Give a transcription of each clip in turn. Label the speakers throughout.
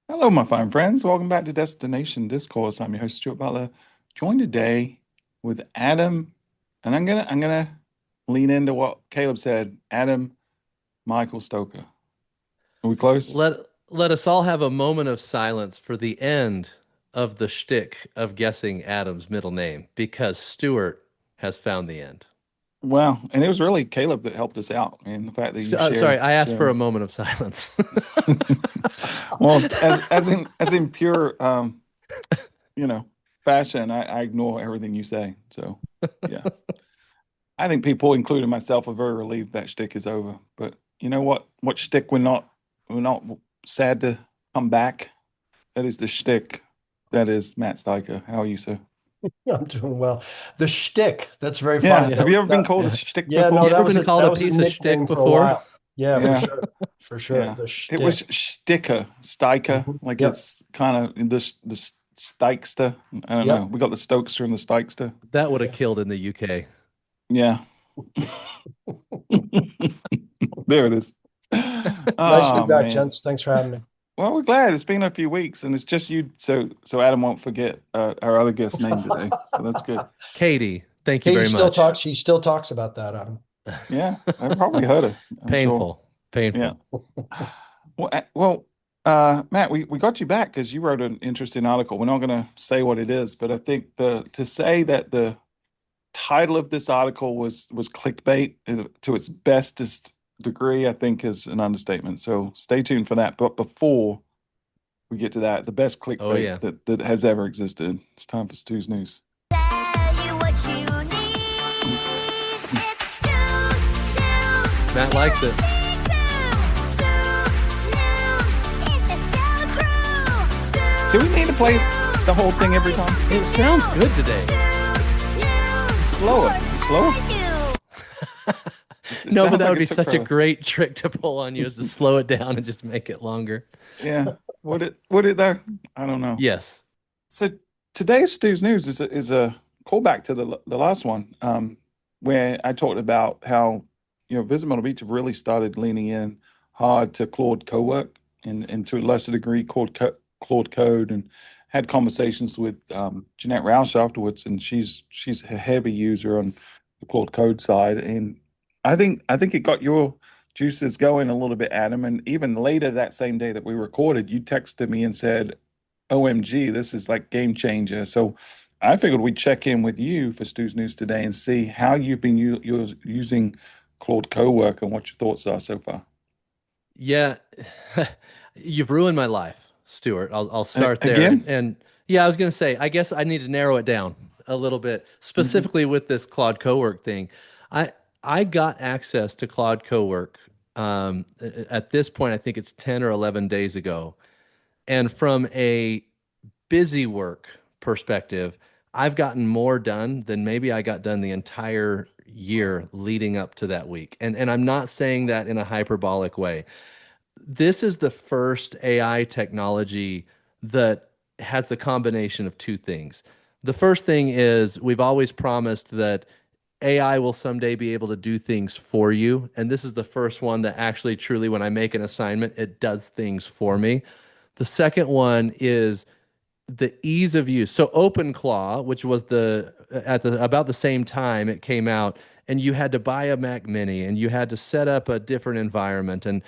Speaker 1: Hello, my fine friends. Welcome back to Destination Discourse. I'm your host, Stuart Butler, joined today with Adam, and I'm gonna lean into what Caleb said. Adam Michael Stoker. Are we close?
Speaker 2: Let let us all have a moment of silence for the end of the shtick of guessing Adam's middle name, because Stuart has found the end.
Speaker 1: Well, and it was really Caleb that helped us out, and the fact that you
Speaker 2: Sorry, I asked for a
Speaker 1: share.
Speaker 2: moment of silence.
Speaker 1: Well, as in pure you know fashion, I ignore everything you say. So yeah, I think people, including myself, are very relieved that shtick is over. But you know what? What shtick we're not sad to come back. That is the shtick. That is Matt Stiker. How are you, sir?
Speaker 3: I'm doing well. The shtick, that's very
Speaker 1: Yeah.
Speaker 3: funny.
Speaker 1: Have you ever been
Speaker 3: That
Speaker 1: called a shtick
Speaker 3: yeah, no,
Speaker 1: before?
Speaker 2: You ever been called
Speaker 3: that
Speaker 2: a
Speaker 3: was a
Speaker 2: piece of shtick
Speaker 3: nickname for a
Speaker 2: before?
Speaker 3: while. Yeah, for
Speaker 1: Yeah.
Speaker 3: sure. For sure.
Speaker 1: Yeah.
Speaker 3: The
Speaker 1: It was
Speaker 3: shtick.
Speaker 1: Sticker, Stiker.
Speaker 3: Mhm.
Speaker 1: Like
Speaker 3: Yep.
Speaker 1: it's kind of the Stikester. I don't know.
Speaker 3: Yep.
Speaker 1: We got the Stokester and the Stikester.
Speaker 2: That would have
Speaker 3: Yeah.
Speaker 2: killed in the UK.
Speaker 1: Yeah. There it is.
Speaker 3: Nice to be
Speaker 1: Oh
Speaker 3: back,
Speaker 1: man.
Speaker 3: gents. Thanks for having me.
Speaker 1: Well, we're glad it's been a few weeks, and it's just you, so Adam won't forget our other guest name today. So that's good.
Speaker 2: Katie, thank you very much.
Speaker 3: She still talks about that, Adam.
Speaker 1: Yeah, I probably heard her. I'm sure.
Speaker 2: Painful,
Speaker 1: Yeah.
Speaker 2: painful.
Speaker 1: Matt, we got you back because you wrote an interesting article. We're not going to say what it is, but I think the to say that the title of this article was clickbait to its bestest degree, I think is an understatement. So stay tuned for that. But before we get to that, the best
Speaker 2: Oh
Speaker 1: clickbait
Speaker 2: yeah.
Speaker 1: that has ever existed. It's time for Stu's News.
Speaker 4: Tell you what you need. It's
Speaker 2: Matt likes it.
Speaker 4: It's a Stu
Speaker 1: Do we
Speaker 4: Crew.
Speaker 1: need to play the whole thing every time?
Speaker 2: It sounds good today.
Speaker 1: Slower. Is it slower? It
Speaker 2: No, but
Speaker 1: sounds
Speaker 2: that
Speaker 1: like
Speaker 2: would be
Speaker 1: it took
Speaker 2: such a
Speaker 1: forever.
Speaker 2: great trick to pull on you, is to slow it down and just make it longer.
Speaker 1: Yeah. Would it though? I don't know.
Speaker 2: Yes.
Speaker 1: So today's Stu's News is a callback to the last one, where I talked about how Visible Beach have really started leaning in hard to Claude Cowork and to a lesser degree Claude Code, and had conversations with Jeanette Roush afterwards, and she's a heavy user on the Claude Code side, and I think it got your juices going a little bit, Adam. And even later that same day that we recorded, you texted me and said, OMG, this is like game changer. So I figured we'd check in with you for Stu's News today and see how you've been using Claude Cowork and what your thoughts are so far.
Speaker 2: Yeah, you've ruined my life, Stuart. I'll start there. And
Speaker 1: Again?
Speaker 2: and yeah, I was gonna say, I guess I need to narrow it down a little bit,
Speaker 1: Hmm.
Speaker 2: specifically with this Claude Cowork thing. I I got access to Claude Cowork at this point, I think it's 10 or 11 days ago. And from a busy work perspective, I've gotten more done than maybe I got done the entire year leading up to that week. And I'm not saying that in a hyperbolic way. This is the first AI technology that has the combination of two things. The first thing is we've always promised that AI will someday be able to do things for you. And this is the first one that actually truly, when I make an assignment, it does things for me. The second one is the ease of use. So OpenClaw, which was the at the about the same time it came out, and you had to buy a Mac Mini and you had to set up a different environment. And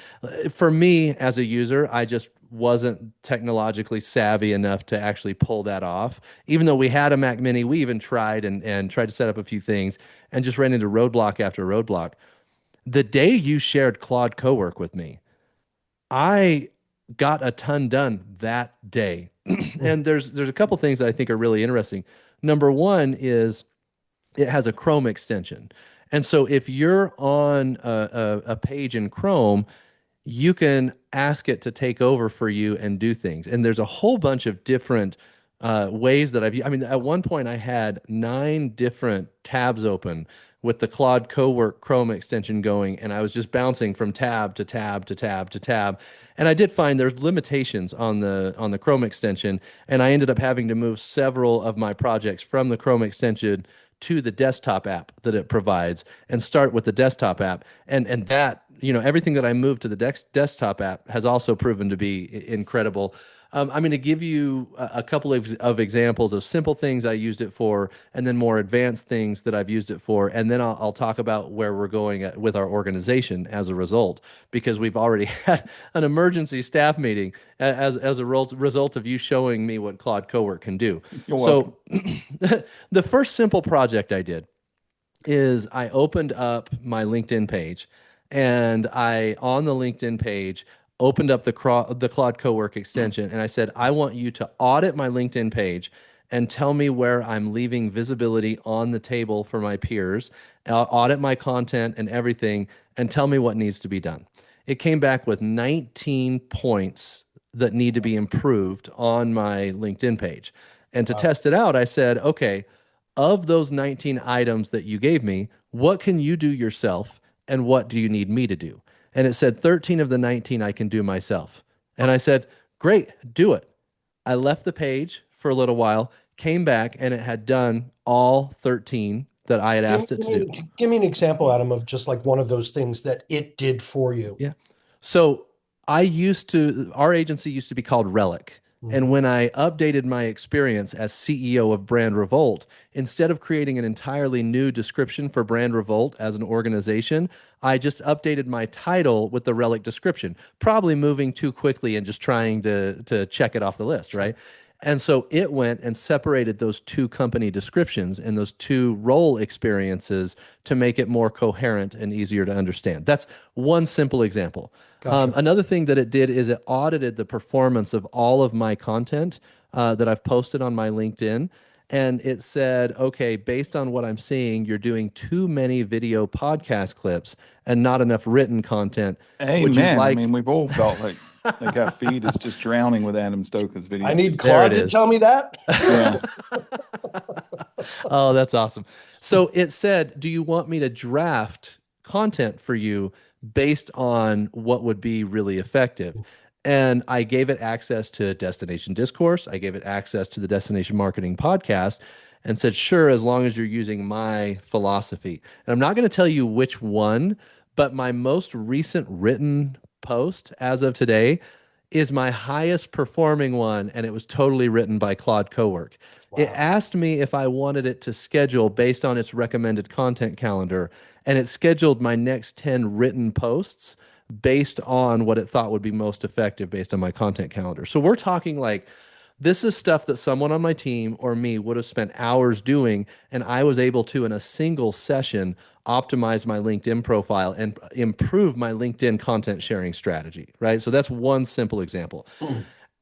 Speaker 2: for me as a user, I just wasn't technologically savvy enough to actually pull that off. Even though we had a Mac Mini, we even tried and tried to set up a few things and just ran into roadblock after roadblock. The day you shared Claude Cowork with me, I got a ton done that day. And there's a couple things that I think are really interesting. Number one is it has a Chrome extension. And so if you're on a page in Chrome, you can ask it to take over for you and do things. And there's a whole bunch of different ways that I mean, at one point I had 9 different tabs open with the Claude Cowork Chrome extension going, and I was just bouncing from tab to tab to tab to tab. And I did find there's limitations on the Chrome extension, and I ended up having to move several of my projects from the Chrome extension to the desktop app that it provides and start with the desktop app. And that everything that I moved to the desktop app has also proven to be incredible. I'm going to give you a couple of examples of simple things I used it for, and then more advanced things that I've used it for, and then I'll talk about where we're going with our organization as a result, because we've already had an emergency staff meeting as a result of you showing me what Claude Cowork can do.
Speaker 1: You're welcome.
Speaker 2: So, the first simple project I did is I opened up my LinkedIn page, and I on the LinkedIn page opened up the Claude Cowork extension, and I said, I want you to audit my LinkedIn page and tell me where I'm leaving visibility on the table for my peers, audit my content and everything, and tell me what needs to be done. It came back with 19 points that need to be improved on my LinkedIn page. And to test it out, I said, okay, of those 19 items that you gave me, what can you do yourself and what do you need me to do? And it said 13 of the 19 I can do myself. And I said, great, do it. I left the page for a little while, came back, and it had done all 13 that I had
Speaker 3: Give,
Speaker 2: asked it
Speaker 3: give
Speaker 2: to do.
Speaker 3: me, give me an example, Adam, of just like one of those things that it did for you.
Speaker 2: Yeah. So our agency used to be called Relic. And
Speaker 3: Mhm.
Speaker 2: when I updated my experience as CEO of Brand Revolt, instead of creating an entirely new description for Brand Revolt as an organization, I just updated my title with the Relic description, probably moving too quickly and just trying to check it off the list, right? And so it went and separated those two company descriptions and those two role experiences to make it more coherent and easier to understand. That's one simple example.
Speaker 3: Gotcha.
Speaker 2: Another thing that it did is it audited the performance of all of my content that I've posted on my LinkedIn. And it said, okay, based on what I'm seeing, you're doing too many video podcast clips and not enough written content. Would you
Speaker 1: Amen. I
Speaker 2: like
Speaker 1: mean, we've all felt like our feed is just drowning with Adam Stoker's
Speaker 3: I need
Speaker 1: videos.
Speaker 2: There it
Speaker 3: Claude to
Speaker 2: is.
Speaker 3: tell me that.
Speaker 1: Yeah.
Speaker 2: Oh, that's awesome. So it said, do you want me to draft content for you based on what would be really effective? And I gave it access to Destination Discourse. I gave it access to the Destination Marketing Podcast and said, sure, as long as you're using my philosophy. And I'm not going to tell you which one, but my most recent written post as of today is my highest performing one, and it was totally written by Claude Cowork. It
Speaker 3: Wow.
Speaker 2: asked me if I wanted it to schedule based on its recommended content calendar, and it scheduled my next 10 written posts based on what it thought would be most effective based on my content calendar. So we're talking like this is stuff that someone on my team or me would have spent hours doing, and I was able to, in a single session, optimize my LinkedIn profile and improve my LinkedIn content sharing strategy, right? So that's one simple example.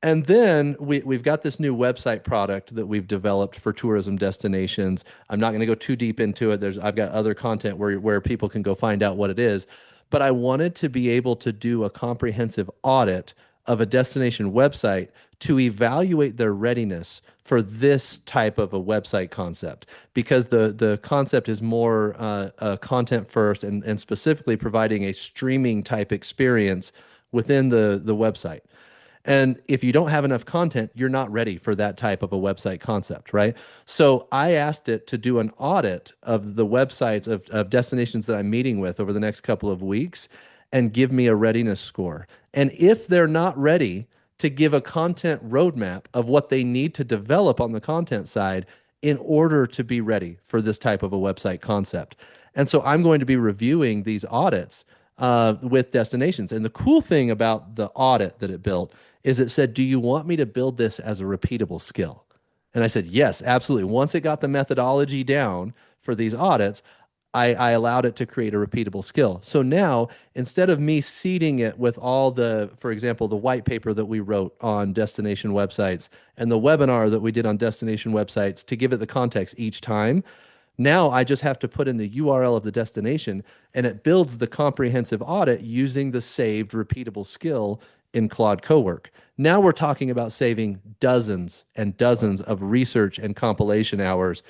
Speaker 2: And then we've got this new website product that we've developed for tourism destinations. I'm not going to go too deep into it. I've got other content where people can go find out what it is. But I wanted to be able to do a comprehensive audit of a destination website to evaluate their readiness for this type of a website concept, because the concept is more content first and specifically providing a streaming type experience within the website. And if you don't have enough content, you're not ready for that type of a website concept, right? So I asked it to do an audit of the websites of destinations that I'm meeting with over the next couple of weeks and give me a readiness score. And if they're not ready, to give a content roadmap of what they need to develop on the content side in order to be ready for this type of a website concept. And so I'm going to be reviewing these audits with destinations. And the cool thing about the audit that it built is it said, do you want me to build this as a repeatable skill? And I said, yes, absolutely. Once it got the methodology down for these audits, I allowed it to create a repeatable skill. So now, instead of me seeding it with all the, for example, the white paper that we wrote on destination websites and the webinar that we did on destination websites to give it the context each time, now I just have to put in the URL of the destination and it builds the comprehensive audit using the saved repeatable skill in Claude Cowork. Now we're talking about saving dozens and dozens of research and compilation hours.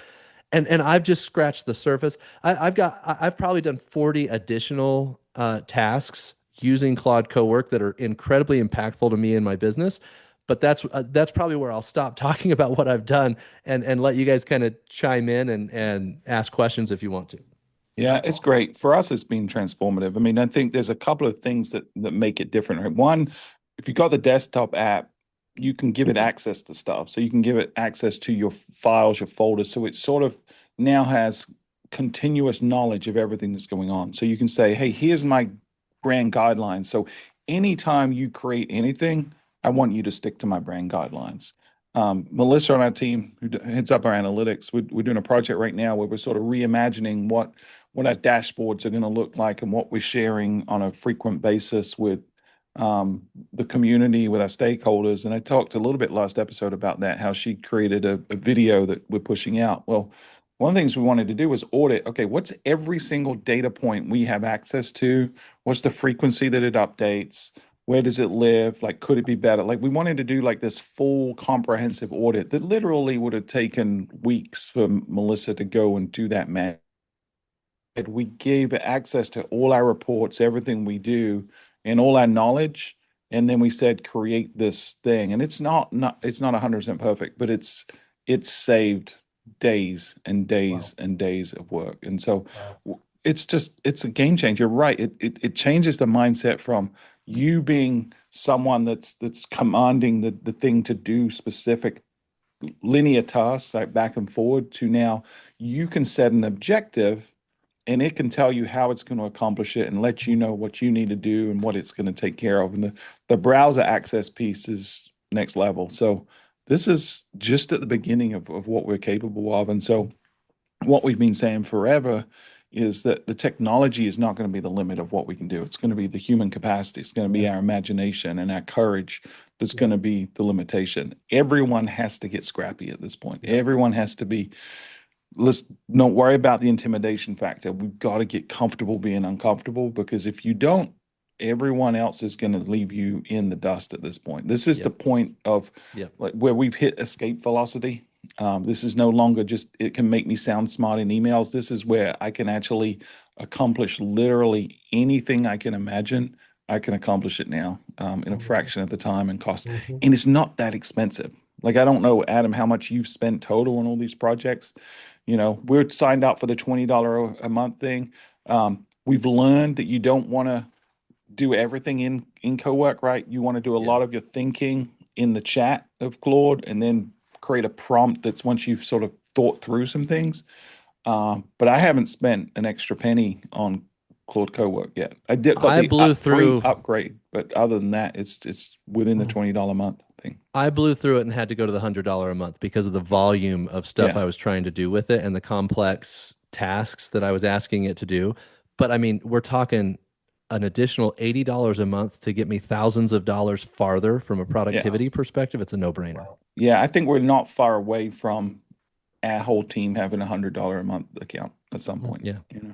Speaker 2: And I've just scratched the surface. I've probably done 40 additional tasks using Claude Cowork that are incredibly impactful to me in my business. But that's probably where I'll stop talking about what I've done and let you guys kind of chime in and ask questions if you want to.
Speaker 1: Yeah, it's great. For us, it's been transformative. I mean, I think there's a couple of things that make it different, right? One, if you got the desktop app, you can give it access to stuff. So you can give it access to your files, your folders. So it sort of now has continuous knowledge of everything that's going on. So you can say, hey, here's my brand guidelines. So anytime you create anything, I want you to stick to my brand guidelines. Melissa on our team, who heads up our analytics, we're doing a project right now where we're sort of reimagining what our dashboards are going to look like and what we're sharing on a frequent basis with the community, with our stakeholders. And I talked a little bit last episode about that, how she created a video that we're pushing out. Well, one of the things we wanted to do was audit, okay, what's every single data point we have access to? What's the frequency that it updates? Where does it live? Like, could it be better? Like, we wanted to do like this full comprehensive audit that literally would have taken weeks for Melissa to go and do that math. We gave access to all our reports, everything we do, and all our knowledge. And then we said, create this thing. And it's not 100% perfect, but it's saved days and days and days of work. And so it's a game changer. You're right. It changes the mindset from you being someone that's commanding the thing to do specific linear tasks like back and forward to now you can set an objective and it can tell you how it's going to accomplish it and let you know what you need to do and what it's going to take care of. And the browser access piece is next level. So this is just at the beginning of what we're capable of. And so what we've been saying forever is that the technology is not going to be the limit of what we can do. It's going to be the human capacity. It's going to be our imagination and our courage that's going to be the limitation. Everyone has to get scrappy at this point. Everyone has to be, let's don't worry about the intimidation factor. We've got to get comfortable being uncomfortable, because if you don't, everyone else is going to leave you in the dust at this point. This is the point of like where we've hit escape velocity. This is no longer just, it can make me sound smart in emails. This is where I can actually accomplish literally anything I can imagine. I can accomplish it now in a fraction of the time and cost. And it's not that expensive. Like, I don't know, Adam, how much you've spent total on all these projects. You know, we're signed up for the $20 a month thing. We've learned that you don't want to do everything in co-work, right? You want to do a lot of your thinking in the chat of Claude and then create a prompt that's once you've sort of thought through some things. But I haven't spent an extra penny on Claude co-work yet. I did got
Speaker 2: I
Speaker 1: the
Speaker 2: blew
Speaker 1: free
Speaker 2: through.
Speaker 1: upgrade, but other than that, it's within the $20 a month thing.
Speaker 2: I blew through it and had to go to the $100 a month because of the volume of stuff
Speaker 1: Yeah.
Speaker 2: I was trying to do with it and the complex tasks that I was asking it to do. But I mean, we're talking an additional $80 a month to get me thousands of dollars farther from a productivity perspective. It's a no-brainer.
Speaker 1: Yeah, I think we're not far away from our whole team having $100 a month account at some point.
Speaker 2: Yeah.
Speaker 1: You know.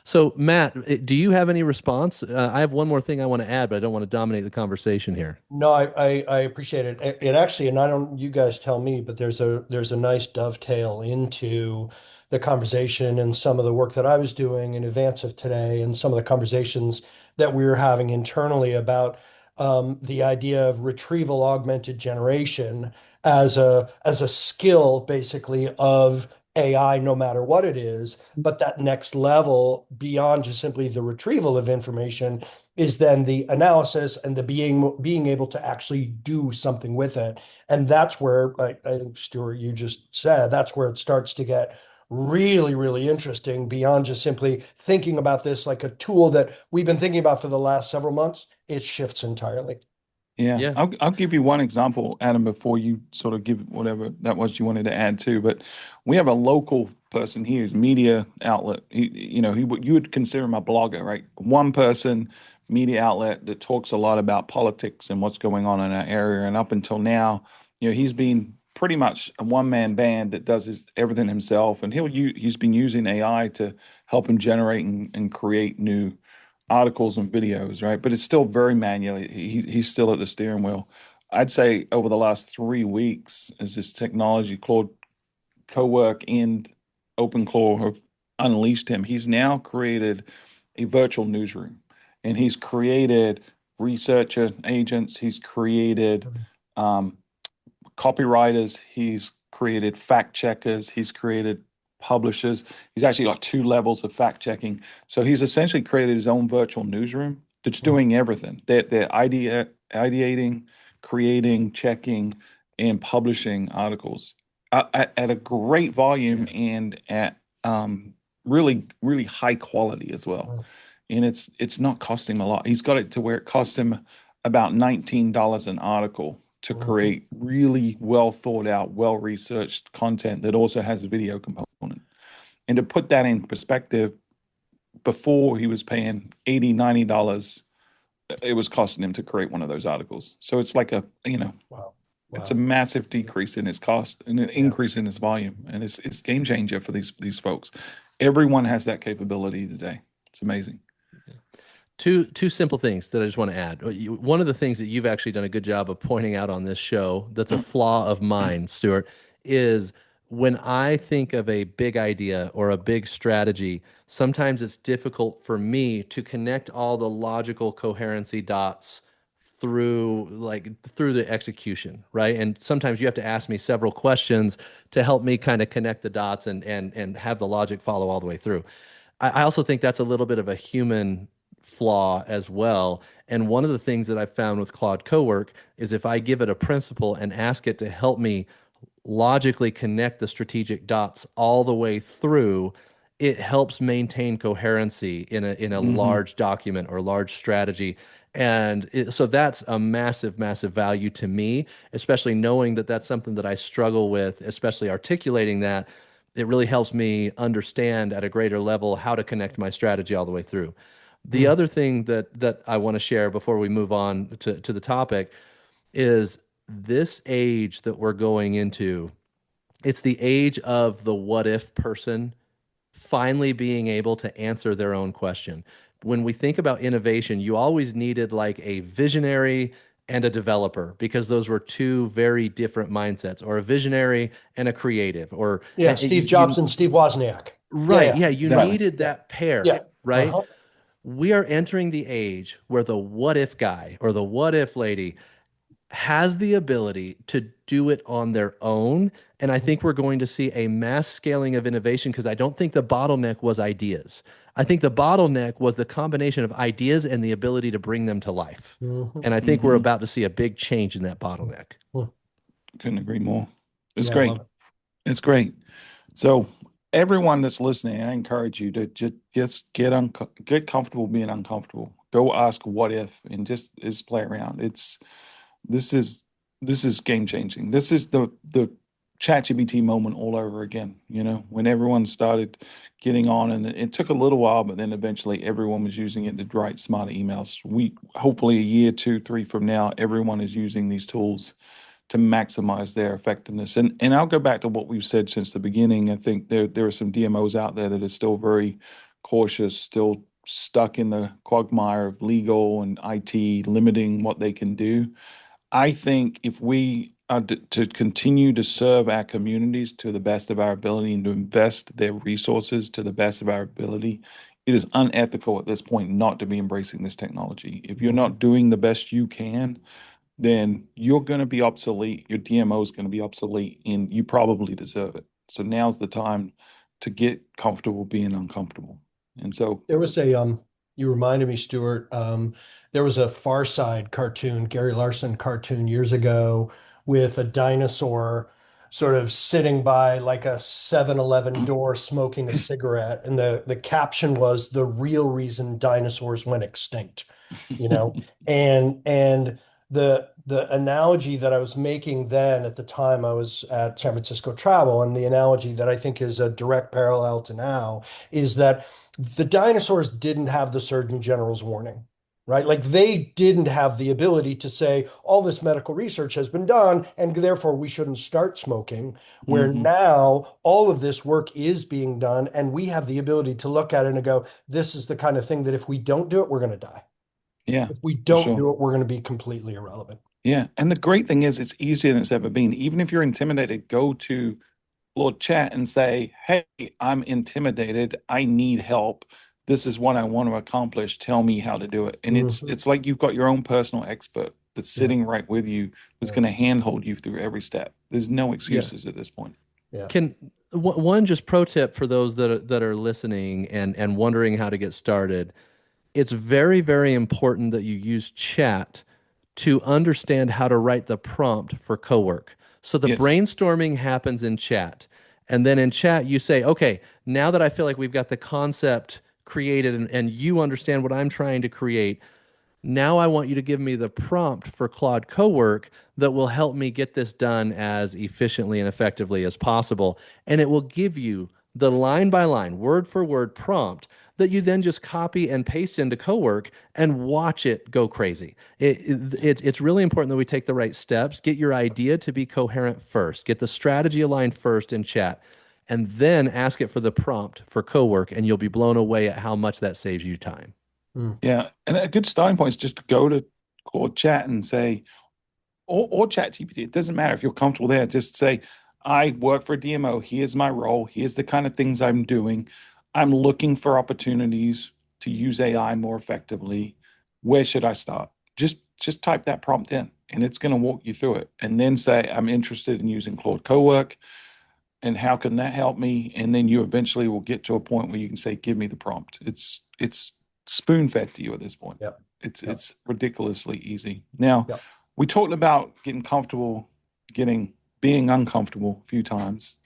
Speaker 2: So, Matt, do you have any response? I have one more thing I want to add, but I don't want to dominate the conversation here.
Speaker 3: No, I appreciate it. It actually, and I don't, you guys tell me, but there's a nice dovetail into the conversation and some of the work that I was doing in advance of today, and some of the conversations that we were having internally about the idea of retrieval augmented generation as a skill, basically, of AI, no matter what it is. But that next level beyond just simply the retrieval of information is then the analysis and the being able to actually do something with it. And that's where I think, Stuart, you just said, that's where it starts to get really, really interesting beyond just simply thinking about this like a tool that we've been thinking about for the last several months. It shifts entirely.
Speaker 1: Yeah,
Speaker 2: Yeah.
Speaker 1: I'll give you one example, Adam, before you sort of give whatever that was you wanted to add to. But we have a local person here who's media outlet. You would consider him a blogger, right? One person, media outlet that talks a lot about politics and what's going on in our area. And up until now, he's been pretty much a one-man band that does everything himself. And he's been using AI to help him generate and create new articles and videos, right? But it's still very manual. He's still at the steering wheel. I'd say over the last 3 weeks, as this technology, Claude Cowork and OpenClaw have unleashed him, he's now created a virtual newsroom, and he's created researcher agents. He's created copywriters. He's created fact checkers. He's created publishers. He's actually got two levels of fact checking. So he's essentially created his own virtual newsroom that's doing everything. They're ideating, creating, checking, and publishing articles at a great volume and at really, really high quality as well. And it's not costing him a lot. He's got it to where it costs him about $19 an article to create really well thought out, well researched content that also has a video component. And to put that in perspective, before he was paying $80, $90, it was costing him to create one of those articles. So it's like
Speaker 3: Wow.
Speaker 1: it's a massive decrease in his cost and an increase in his volume. And it's game changer for these folks. Everyone has that capability today. It's amazing.
Speaker 2: Two simple things that I just want to add. One of the things that you've actually done a good job of pointing out on this show that's a flaw of mine, Stuart, is when I think of a big idea or a big strategy, sometimes it's difficult for me to connect all the logical coherency dots through the execution, right? And sometimes you have to ask me several questions to help me kind of connect the dots and have the logic follow all the way through. I also think that's a little bit of a human flaw as well. And one of the things that I've found with Claude Cowork is if I give it a principle and ask it to help me logically connect the strategic dots all the way through, it helps maintain coherency in a large document or large strategy. And so that's a massive, massive value to me, especially knowing that that's something that I struggle with, especially articulating that. It really helps me understand at a greater level how to connect my strategy all the way through. The other thing that I want to share before we move on to the topic is this age that we're going into. It's the age of the what if person finally being able to answer their own question. When we think about innovation, you always needed like a visionary and a developer because those were two very different mindsets, or a visionary and a creative, or
Speaker 3: Yeah, Steve Jobs and Steve Wozniak.
Speaker 2: right. Yeah, you
Speaker 1: Exactly.
Speaker 2: needed that pair,
Speaker 3: Yeah.
Speaker 2: right? We are entering the age where the what if guy or the what if lady has the ability to do it on their own. And I think we're going to see a mass scaling of innovation because I don't think the bottleneck was ideas. I think the bottleneck was the combination of ideas and the ability to bring them to life. And I think we're about to see a big change in that bottleneck.
Speaker 1: Couldn't agree more. It's
Speaker 3: Yeah, I
Speaker 1: great.
Speaker 3: love it.
Speaker 1: It's great. So everyone that's listening, I encourage you to just get comfortable being uncomfortable. Go ask what if and just play around. This is this is game changing. This is the ChatGPT moment all over again. When everyone started getting on, and it took a little while, but then eventually everyone was using it to write smarter emails. We hopefully a year, 2, 3 from now, everyone is using these tools to maximize their effectiveness. And I'll go back to what we've said since the beginning. I think there are some DMOs out there that are still very cautious, still stuck in the quagmire of legal and IT limiting what they can do. I think if we are to continue to serve our communities to the best of our ability and to invest their resources to the best of our ability, it is unethical at this point not to be embracing this technology. If you're not doing the best you can, then you're going to be obsolete. Your DMO is going to be obsolete, and you probably deserve it. So now's the time to get comfortable being uncomfortable. And so
Speaker 3: There was you reminded me, Stuart, there was a Far Side cartoon, Gary Larson cartoon years ago with a dinosaur sort of sitting by like a 7-Eleven door smoking a cigarette. And the caption was the real reason dinosaurs went extinct, you know? And the analogy that I was making then at the time I was at San Francisco Travel, and the analogy that I think is a direct parallel to now is that the dinosaurs didn't have the Surgeon General's warning, right? Like they didn't have the ability to say, all this medical research has been done, and therefore we shouldn't start smoking. Where now all of this work is being done, and we have the ability to look at it and go, this is the kind of thing that if we don't do it, we're going to die.
Speaker 1: yeah,
Speaker 3: If we
Speaker 1: for
Speaker 3: don't
Speaker 1: sure.
Speaker 3: do it, we're going to be completely irrelevant.
Speaker 1: Yeah. And the great thing is it's easier than it's ever been. Even if you're intimidated, go to Lord Chat and say, hey, I'm intimidated. I need help. This is what I want to accomplish. Tell me how to do it. And it's like you've got your own personal expert that's
Speaker 3: Yeah.
Speaker 1: sitting right with you, that's
Speaker 3: Yeah.
Speaker 1: going to handhold you through every step. There's no
Speaker 2: Yeah.
Speaker 1: excuses at this point.
Speaker 3: Yeah.
Speaker 2: Can one just pro tip for those that are listening and wondering how to get started. It's very, very important that you use chat to understand how to write the prompt for cowork. So the
Speaker 1: Yes.
Speaker 2: brainstorming happens in chat. And then in chat, you say, okay, now that I feel like we've got the concept created and you understand what I'm trying to create, now I want you to give me the prompt for Claude Cowork that will help me get this done as efficiently and effectively as possible. And it will give you the line by line, word for word prompt that you then just copy and paste into Cowork and watch it go crazy. It's really important that we take the right steps. Get your idea to be coherent first, get the strategy aligned first in chat, and then ask it for the prompt for Cowork, and you'll be blown away at how much that saves you time.
Speaker 3: Mm.
Speaker 1: Yeah. And a good starting point is just to go to Claude Chat and say, or Chat GPT, it doesn't matter if you're comfortable there. Just say, I work for DMO. Here's my role. Here's the kind of things I'm doing. I'm looking for opportunities to use AI more effectively. Where should I start? Just type that prompt in and it's going to walk you through it. And then say, I'm interested in using Claude Cowork and how can that help me? And then you eventually will get to a point where you can say, give me the prompt. It's spoon fed to you at this point.
Speaker 3: Yep.
Speaker 1: It's
Speaker 3: Yep.
Speaker 1: it's ridiculously easy. Now,
Speaker 3: Yep.
Speaker 1: we talked about getting comfortable, being uncomfortable a few times.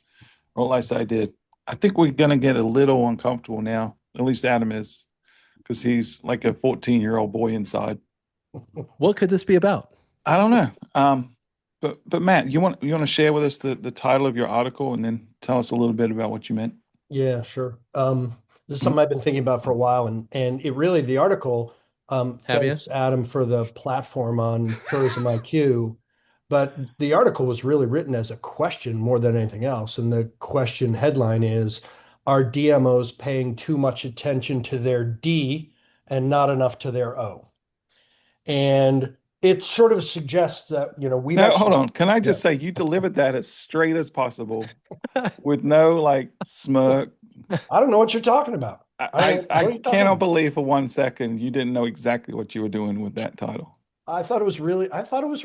Speaker 1: Or at least I did. I think we're gonna get a little uncomfortable now. At least Adam is, because he's like a 14-year-old boy inside.
Speaker 2: What could this be about?
Speaker 1: I don't know. But Matt, you want to share with us the title of your article and then tell us a little bit about what you meant?
Speaker 3: Yeah, sure. This is something I've been thinking about for a while, and it really the article.
Speaker 2: Have you?
Speaker 3: Thanks, Adam, for the platform on Tourism IQ. But the article was really written as a question more than anything else, and the question headline is: Are DMOs paying too much attention to their D and not enough to their O? And it sort of suggests that we've
Speaker 1: No, hold
Speaker 3: actually,
Speaker 1: on. Can I
Speaker 3: yeah.
Speaker 1: just say you delivered that as straight as possible with no like smirk.
Speaker 3: I don't know what you're talking about. I don't know.
Speaker 1: I
Speaker 3: What are you talking
Speaker 1: cannot
Speaker 3: about?
Speaker 1: believe for 1 second you didn't know exactly what you were doing with that title.
Speaker 3: I thought it was a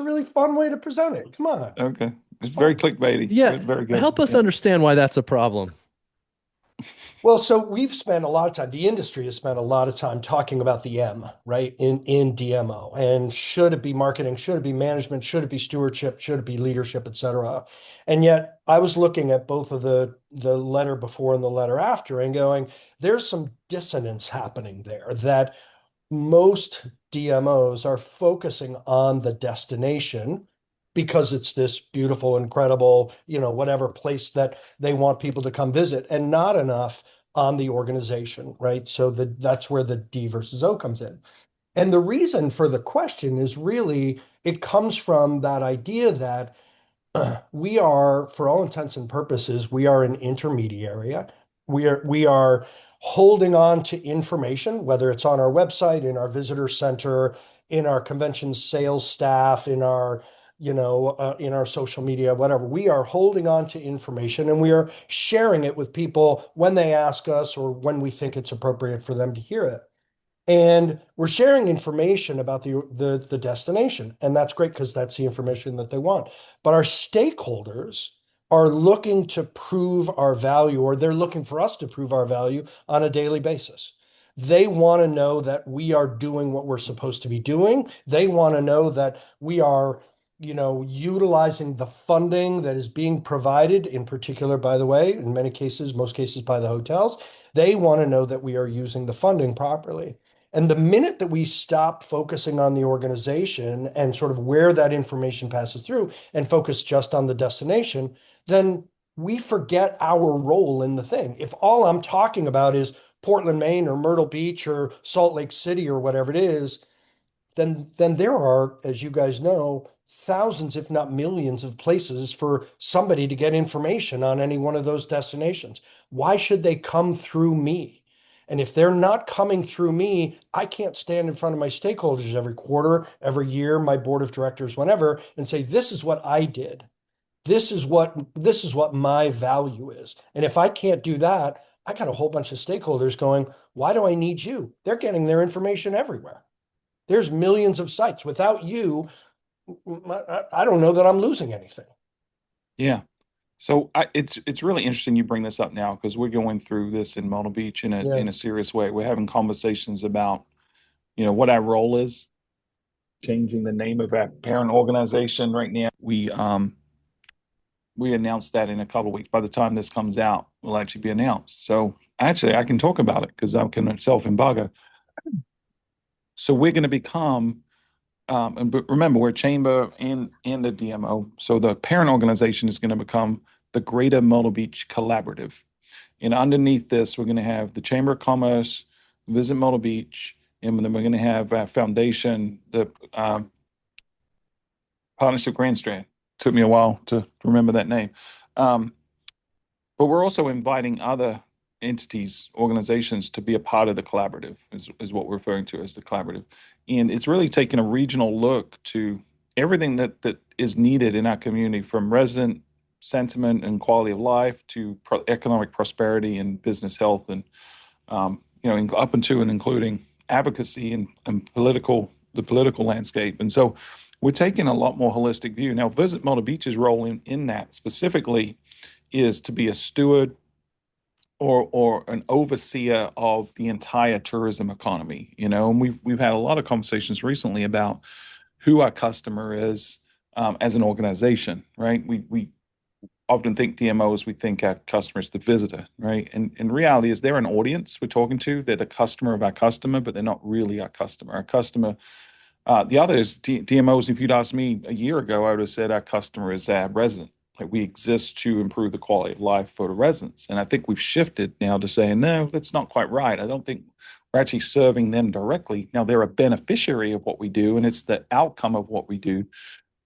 Speaker 3: really fun way to present it. Come on.
Speaker 1: Okay.
Speaker 3: It's
Speaker 1: It's very
Speaker 3: fun.
Speaker 1: clickbaity,
Speaker 2: Yeah,
Speaker 1: but very good.
Speaker 2: help us
Speaker 1: Yeah.
Speaker 2: understand why that's a problem.
Speaker 3: Well, so we've spent a lot of time, the industry has spent a lot of time talking about the M, right, in DMO. And should it be marketing? Should it be management? Should it be stewardship? Should it be leadership, et cetera? And yet I was looking at both of the letter before and the letter after and going, there's some dissonance happening there that most DMOs are focusing on the destination because it's this beautiful, incredible, whatever place that they want people to come visit, and not enough on the organization, right? So that's where the D versus O comes in. And the reason for the question is really it comes from that idea that we are, for all intents and purposes, we are an intermediary. We are holding on to information, whether it's on our website, in our visitor center, in our convention sales staff, in our social media, whatever. We are holding on to information and we are sharing it with people when they ask us or when we think it's appropriate for them to hear it. And we're sharing information about the destination, and that's great because that's the information that they want. But our stakeholders are looking to prove our value, or they're looking for us to prove our value on a daily basis. They want to know that we are doing what we're supposed to be doing. They want to know that we are, utilizing the funding that is being provided, in particular, by the way, in many cases, most cases by the hotels. They want to know that we are using the funding properly. And the minute that we stop focusing on the organization and sort of where that information passes through and focus just on the destination, then we forget our role in the thing. If all I'm talking about is Portland, Maine, or Myrtle Beach, or Salt Lake City, or whatever it is, then there are, as you guys know, thousands, if not millions, of places for somebody to get information on any one of those destinations. Why should they come through me? And if they're not coming through me, I can't stand in front of my stakeholders every quarter, every year, my board of directors, whenever, and say, this is what I did. This is what my value is. And if I can't do that, I got a whole bunch of stakeholders going, why do I need you? They're getting their information everywhere. There's millions of sites. Without you, I don't know that I'm losing anything.
Speaker 1: Yeah. So it's really interesting you bring this up now because we're going through this in Myrtle Beach in
Speaker 3: Yeah.
Speaker 1: a serious way. We're having conversations about, what our role is, changing the name of our parent organization right now. We announced that in a couple of weeks. By the time this comes out, will actually be announced. So actually, I can talk about it because I can self-embargo. So we're going to become, but remember, we're a chamber and a DMO. So the parent organization is going to become the Greater Myrtle Beach Collaborative. And underneath this, we're going to have the Chamber of Commerce, Visit Myrtle Beach, and then we're going to have our foundation, the Partnership Grand Strand. Took me a while to remember that name. Um, but we're also inviting other entities, organizations to be a part of the collaborative, is what we're referring to as the collaborative. And it's really taking a regional look to everything that is needed in our community, from resident sentiment and quality of life to economic prosperity and business health, and up into and including advocacy and the political landscape. And so we're taking a lot more holistic view. Now, Visit Myrtle Beach's role in that specifically is to be a steward or an overseer of the entire tourism economy. And we've had a lot of conversations recently about who our customer is, as an organization, right? We often think DMOs, we think our customer is the visitor, right? And reality is they're an audience we're talking to. They're the customer of our customer, but they're not really our customer. Our customer, the other is DMOs. If you'd asked me a year ago, I would have said our customer is our resident. Like, we exist to improve the quality of life for the residents. And I think we've shifted now to saying, no, that's not quite right. I don't think we're actually serving them directly. Now, they're a beneficiary of what we do, and it's the outcome of what we do.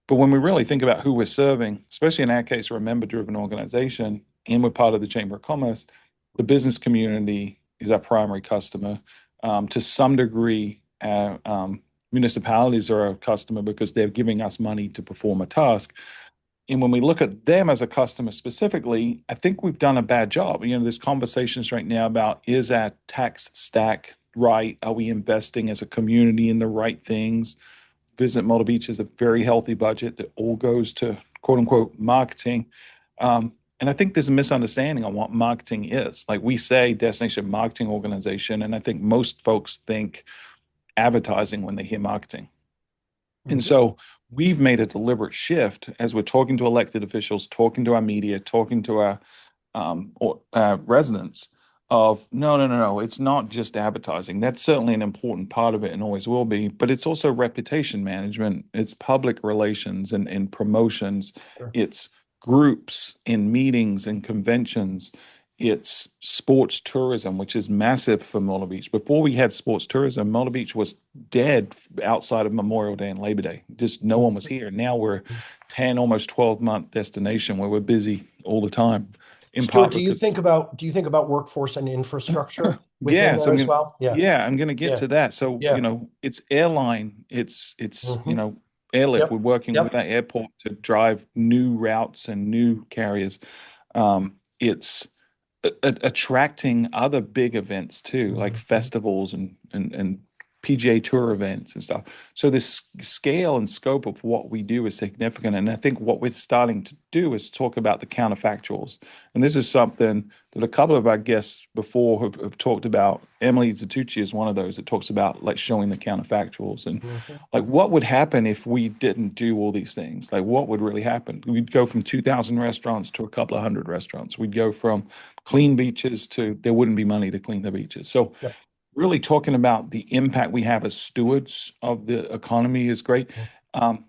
Speaker 1: But when we really think about who we're serving, especially in our case, we're a member-driven organization and we're part of the Chamber of Commerce, the business community is our primary customer. To some degree, municipalities are our customer because they're giving us money to perform a task. And when we look at them as a customer specifically, I think we've done a bad job. There's conversations right now about, is our tax stack right? Are we investing as a community in the right things? Visit Myrtle Beach is a very healthy budget that all goes to quote unquote marketing. And I think there's a misunderstanding on what marketing is. Like, we say destination marketing organization, and I think most folks think advertising when they hear marketing. And so we've made a deliberate shift as we're talking to elected officials, talking to our media, talking to our residents of, no, no, no, no. It's not just advertising. That's certainly an important part of it and always will be, but it's also reputation management. It's public relations and promotions.
Speaker 3: Sure.
Speaker 1: It's groups and meetings and conventions. It's sports tourism, which is massive for Myrtle Beach. Before we had sports tourism, Myrtle Beach was dead outside of Memorial Day and Labor Day. Just no one was here. Now we're 10, almost 12-month destination where we're busy all the time.
Speaker 3: Stuart, do you think about workforce and infrastructure within that as well?
Speaker 1: Yeah, I'm going to get to that. So,
Speaker 3: Yeah.
Speaker 1: it's airline, it's
Speaker 3: Mhm.
Speaker 1: airlift.
Speaker 3: Yep.
Speaker 1: We're working
Speaker 3: Yep.
Speaker 1: with that airport to drive new routes and new carriers. It's attracting other big events too, like
Speaker 3: Mhm.
Speaker 1: festivals and PGA Tour events and stuff. So this scale and scope of what we do is significant. And I think what we're starting to do is talk about the counterfactuals. And this is something that a couple of our guests before have talked about. Emily Zatucci is one of those that talks about, like, showing the counterfactuals and
Speaker 3: Mhm.
Speaker 1: like what would happen if we didn't do all these things. Like, what would really happen? We'd go from 2,000 restaurants to a couple of hundred restaurants. We'd go from clean beaches to there wouldn't be money to clean the beaches. So
Speaker 3: Yep.
Speaker 1: really talking about the impact we have as stewards of the economy is great. Um,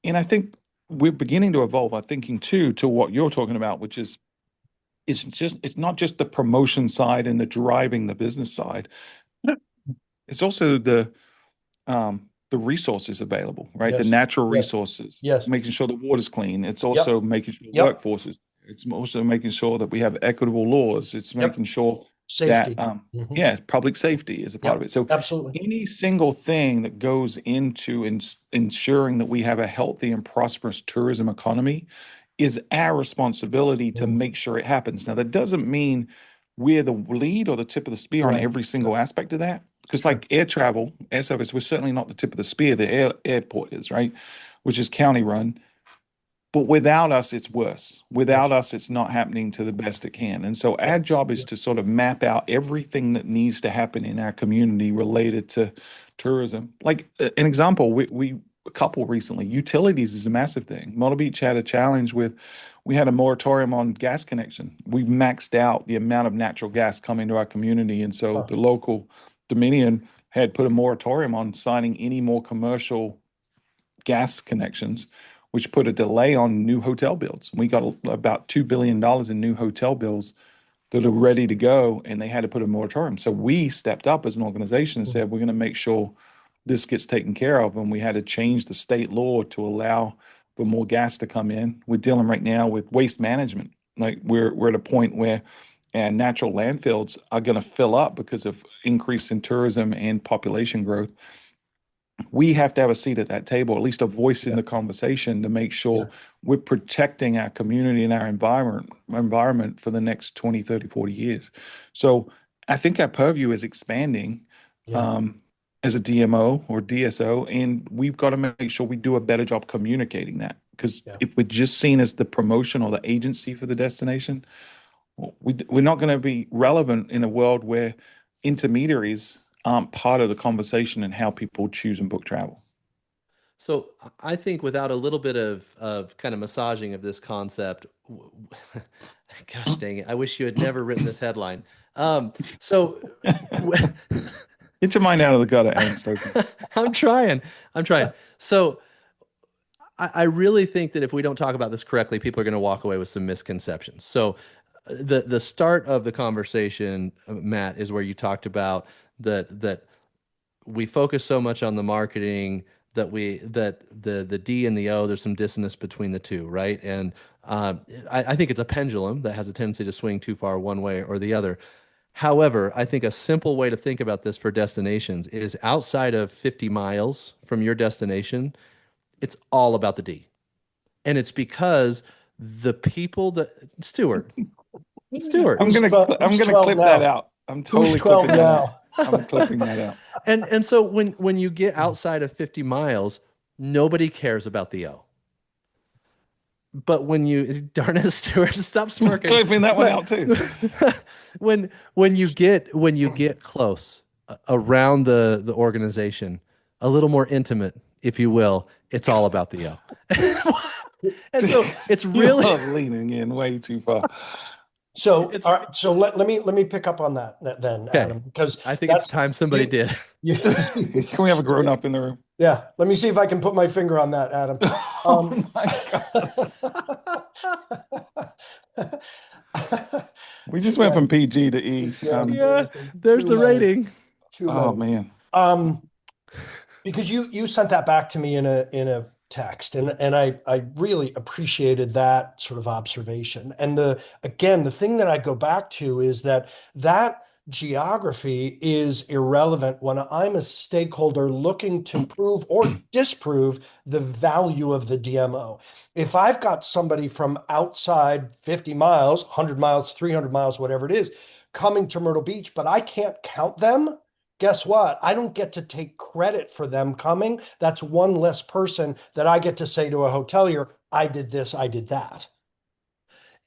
Speaker 1: and I think we're beginning to evolve our thinking too to what you're talking about, which is it's not just the promotion side and the driving the business side. It's also the resources available, right? The
Speaker 3: Yes.
Speaker 1: natural
Speaker 3: Yes.
Speaker 1: resources,
Speaker 3: Yes.
Speaker 1: making sure the water's clean. It's
Speaker 3: Yep.
Speaker 1: also making sure the
Speaker 3: Yep.
Speaker 1: workforce is. It's also making sure that we have equitable laws. It's
Speaker 3: Yep.
Speaker 1: making sure that,
Speaker 3: Safety. Mhm.
Speaker 1: yeah, public safety is a part of
Speaker 3: Yep.
Speaker 1: it. So
Speaker 3: Absolutely.
Speaker 1: any single thing that goes into ensuring that we have a healthy and prosperous tourism economy is our responsibility to
Speaker 3: Mhm.
Speaker 1: make sure it happens. Now, that doesn't mean we're the lead or the tip of the spear on
Speaker 3: Right.
Speaker 1: every single aspect of that. Because,
Speaker 3: Sure.
Speaker 1: like air travel, air service, we're certainly not the tip of the spear. The airport is, right, which is county run. But without us, it's worse. Without
Speaker 3: Yes.
Speaker 1: us, it's not happening to the best it can. And so our job is to sort of map out everything that needs to happen in our community related to tourism. Like an example, we a couple recently, utilities is a massive thing. Myrtle Beach had a challenge with, we had a moratorium on gas connection. We maxed out the amount of natural gas coming to our community. And so
Speaker 3: Huh.
Speaker 1: the local Dominion had put a moratorium on signing any more commercial gas connections, which put a delay on new hotel builds. We got about $2 billion in new hotel bills that are ready to go, and they had to put a moratorium. So we stepped up as an organization and said, we're going to make sure this gets taken care of. And we had to change the state law to allow for more gas to come in. We're dealing right now with waste management. Like we're at a point where our natural landfills are going to fill up because of increase in tourism and population growth. We have to have a seat at that table, at least a voice in the conversation to make sure we're protecting our community and our environment for the next 20, 30, 40 years. So I think our purview is expanding as a DMO or DSO, and we've got to make sure we do a better job communicating that. Because if we're just seen as the promotion or the agency for the destination, we're not going to be relevant in a world where intermediaries aren't part of the conversation and how people choose and book travel.
Speaker 2: So I think without a little bit of kind of massaging of this concept, gosh dang it, I wish you had never written this headline. So
Speaker 1: Get your mind out of the gutter, Adam Stoker.
Speaker 2: I'm trying. So I really think that if we don't talk about this correctly, people are going to walk away with some misconceptions. So the start of the conversation, Matt, is where you talked about that we focus so much on the marketing that the D and the O, there's some dissonance between the two, right? And I think it's a pendulum that has a tendency to swing too far one way or the other. However, I think a simple way to think about this for destinations is outside of 50 miles from your destination, it's all about the D. And it's because the people that Stuart,
Speaker 1: I'm gonna clip that out. I'm totally clipping that out. I'm clipping that out.
Speaker 2: And so when you get outside of 50 miles, nobody cares about the O. But when you darn it, Stuart, stop smirking.
Speaker 1: Clipping that one out too.
Speaker 2: when you get close around the organization, a little more intimate, if you will, it's all about the O. And so it's really
Speaker 1: leaning in way too far.
Speaker 3: So, all right, so let me pick up on that then, Adam, because
Speaker 2: I think it's time somebody did.
Speaker 1: Can we have a grown up in the room?
Speaker 3: Yeah, let me see if I can put my finger on that, Adam.
Speaker 1: Oh my God. We just went from PG to E.
Speaker 2: There's the rating.
Speaker 1: Oh man.
Speaker 3: Because you sent that back to me in a text, and I really appreciated that sort of observation. And the thing that I go back to is that geography is irrelevant when I'm a stakeholder looking to prove or disprove the value of the DMO. If I've got somebody from outside 50 miles, 100 miles, 300 miles, whatever it is, coming to Myrtle Beach, but I can't count them, guess what? I don't get to take credit for them coming. That's one less person that I get to say to a hotelier, I did this, I did that.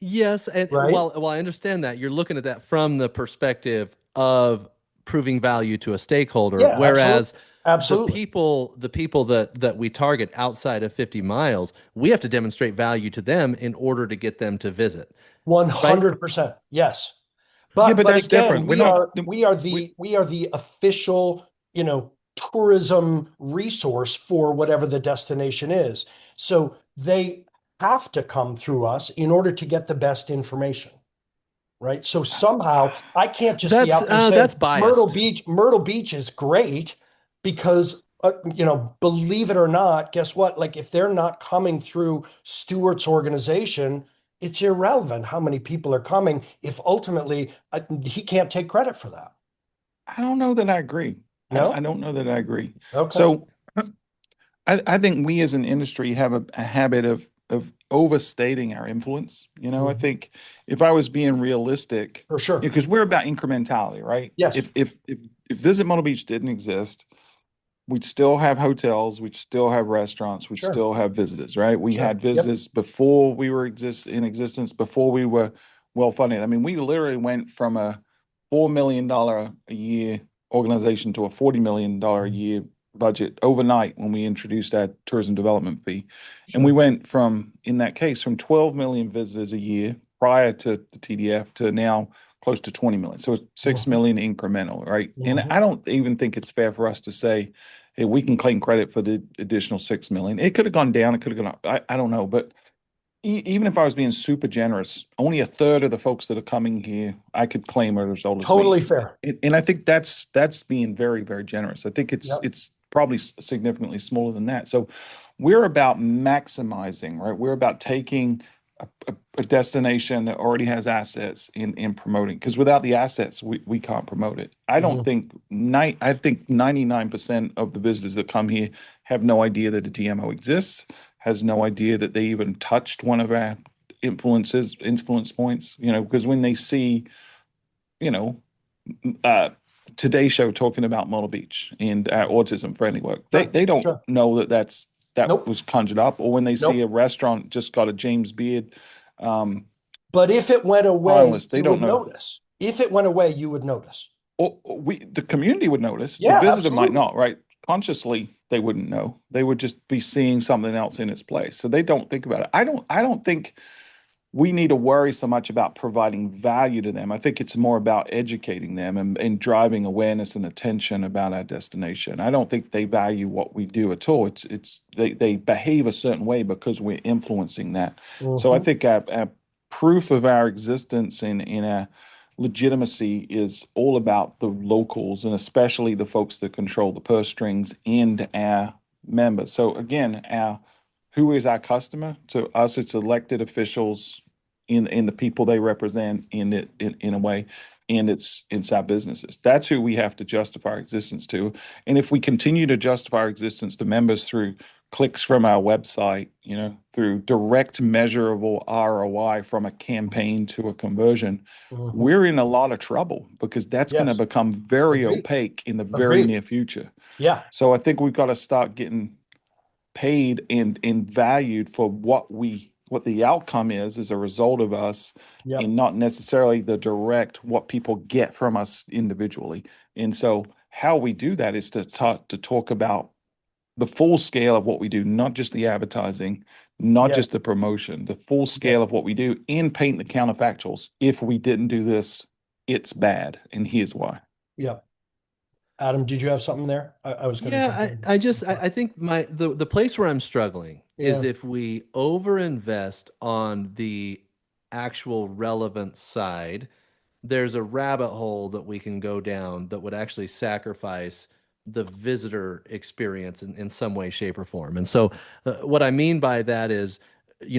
Speaker 2: Yes, and
Speaker 3: right?
Speaker 2: while I understand that, you're looking at that from the perspective of proving value to a stakeholder, whereas
Speaker 3: absolutely.
Speaker 2: the people that we target outside of 50 miles, we have to demonstrate value to them in order to get them to visit.
Speaker 3: 100%. Yes. But
Speaker 1: that's
Speaker 3: again,
Speaker 1: different.
Speaker 3: We are the official, tourism resource for whatever the destination is. So they have to come through us in order to get the best information. Right. So somehow I can't just be out there saying
Speaker 2: that's biased.
Speaker 3: Myrtle Beach is great because, believe it or not, guess what? Like if they're not coming through Stuart's organization, it's irrelevant how many people are coming if ultimately he can't take credit for that.
Speaker 1: I don't know that I agree.
Speaker 3: No?
Speaker 1: I don't know that I agree.
Speaker 3: Okay.
Speaker 1: So I think we as an industry have a habit of overstating our influence. I think if I was being realistic,
Speaker 3: for sure,
Speaker 1: because we're about incrementality, right?
Speaker 3: Yes.
Speaker 1: If Visit Myrtle Beach didn't exist, we'd still have hotels, we'd still have restaurants, we'd
Speaker 3: Sure.
Speaker 1: still have visitors, right? We
Speaker 3: Sure.
Speaker 1: had
Speaker 3: Yep.
Speaker 1: visitors before we were in existence, before we were well funded. I mean, we literally went from a $4 million a year organization to a $40 million a year budget overnight when we introduced our tourism development fee. And we
Speaker 3: Sure.
Speaker 1: went from, in that case, from 12 million visitors a year prior to the TDF to now close to 20 million. So it's 6
Speaker 3: Mhm.
Speaker 1: million incremental, right? And I
Speaker 3: Mhm.
Speaker 1: don't even think it's fair for us to say, hey, we can claim credit for the additional 6 million. It could have gone down, it could have gone up. I don't know. But even if I was being super generous, only a third of the folks that are coming here, I could claim are as old as me.
Speaker 3: Totally fair.
Speaker 1: And I think that's being very, very generous. I think
Speaker 3: Yep.
Speaker 1: it's probably significantly smaller than that. So we're about maximizing, right? We're about taking a destination that already has assets in promoting, because without the assets, we can't promote it. I think 99% of the visitors that come here have no idea that a DMO exists, has no idea that they even touched one of our influence points, because when they see, you know, uh, Today Show talking about Myrtle Beach and autism friendly work, they
Speaker 3: Sure.
Speaker 1: they don't
Speaker 3: Sure.
Speaker 1: know that
Speaker 3: Nope.
Speaker 1: was conjured up, or when they see a
Speaker 3: Nope.
Speaker 1: restaurant just got a James Beard um,
Speaker 3: But if it went away,
Speaker 1: finalist, they
Speaker 3: you
Speaker 1: don't
Speaker 3: would
Speaker 1: know.
Speaker 3: notice. If it went away, you would notice.
Speaker 1: Or the community would notice, the
Speaker 3: Yeah,
Speaker 1: visitor might
Speaker 3: absolutely.
Speaker 1: not, right? Consciously, they wouldn't know. They would just be seeing something else in its place. So they don't think about it. I don't think we need to worry so much about providing value to them. I think it's more about educating them and driving awareness and attention about our destination. I don't think they value what we do at all. They behave a certain way because we're influencing that. So I
Speaker 3: Hmm.
Speaker 1: think our proof of our existence in our legitimacy is all about the locals, and especially the folks that control the purse strings and our members. So again, our who is our customer? To us, it's elected officials in the people they represent in a way, and it's our businesses. That's who we have to justify our existence to. And if we continue to justify our existence to members through clicks from our website, through direct measurable ROI from a campaign to a conversion,
Speaker 3: Hmm.
Speaker 1: we're in a lot of trouble, because that's going to
Speaker 3: Yes.
Speaker 1: become very
Speaker 3: Agreed.
Speaker 1: opaque in the very
Speaker 3: Agreed.
Speaker 1: near future.
Speaker 3: Yeah.
Speaker 1: So I think we've got to start getting paid and valued for what the outcome is as a result of us,
Speaker 3: Yep.
Speaker 1: and not necessarily the direct what people get from us individually. And so how we do that is to talk about the full scale of what we do, not just the advertising, not
Speaker 3: Yeah.
Speaker 1: just the promotion, the full
Speaker 3: Yeah.
Speaker 1: scale of what we do, and paint the counterfactuals. If we didn't do this, it's bad, and here's why.
Speaker 3: Yeah. Adam, did you have something there? I was going to jump
Speaker 2: Yeah,
Speaker 3: in.
Speaker 2: I think the place where I'm struggling is
Speaker 3: Yeah.
Speaker 2: if we overinvest on the actual relevance side, there's a rabbit hole that we can go down that would actually sacrifice the visitor experience in some way, shape, or form. And so, what I mean by that is,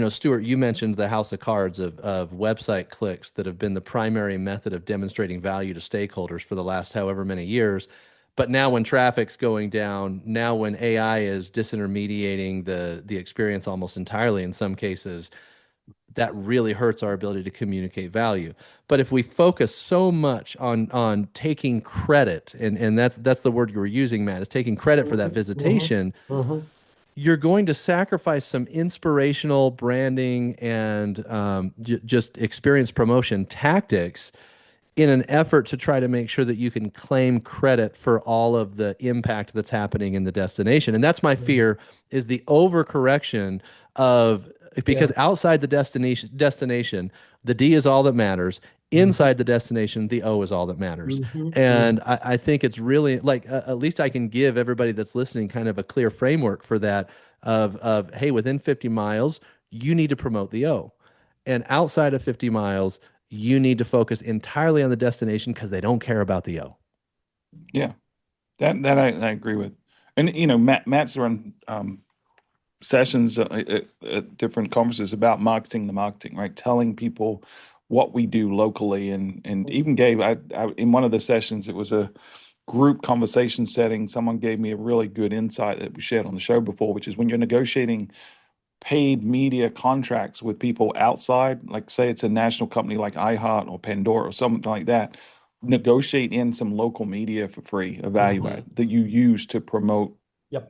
Speaker 2: Stuart, you mentioned the house of cards of website clicks that have been the primary method of demonstrating value to stakeholders for the last however many years. But now, when traffic's going down, now when AI is disintermediating the experience almost entirely in some cases, that really hurts our ability to communicate value. But if we focus so much on taking credit, and that's the word you were using, Matt, is taking credit for that
Speaker 3: Hmm. Hmm.
Speaker 2: visitation,
Speaker 3: Hmm.
Speaker 2: you're going to sacrifice some inspirational branding and just experience promotion tactics in an effort to try to make sure that you can claim credit for all of the impact that's happening in the destination. And that's my fear, is the overcorrection of,
Speaker 3: Yeah.
Speaker 2: because outside the destination, the D is all that matters.
Speaker 3: Hmm.
Speaker 2: Inside the destination, the O is all that matters.
Speaker 3: Hmm.
Speaker 2: And
Speaker 3: Hmm.
Speaker 2: I think it's really like, at least I can give everybody that's listening kind of a clear framework for that of hey, within 50 miles, you need to promote the O. And outside of 50 miles, you need to focus entirely on the destination because they don't care about the O.
Speaker 1: Yeah, that I agree with. And Matt's run sessions at different conferences about marketing the marketing, right? Telling people what we do locally, and even gave I in one of the sessions, it was a group conversation setting. Someone gave me a really good insight that we shared on the show before, which is when you're negotiating paid media contracts with people outside, like say it's a national company like iHeart or Pandora or something like that, negotiate in some local media for free, a value
Speaker 3: Hmm.
Speaker 1: add that you use to promote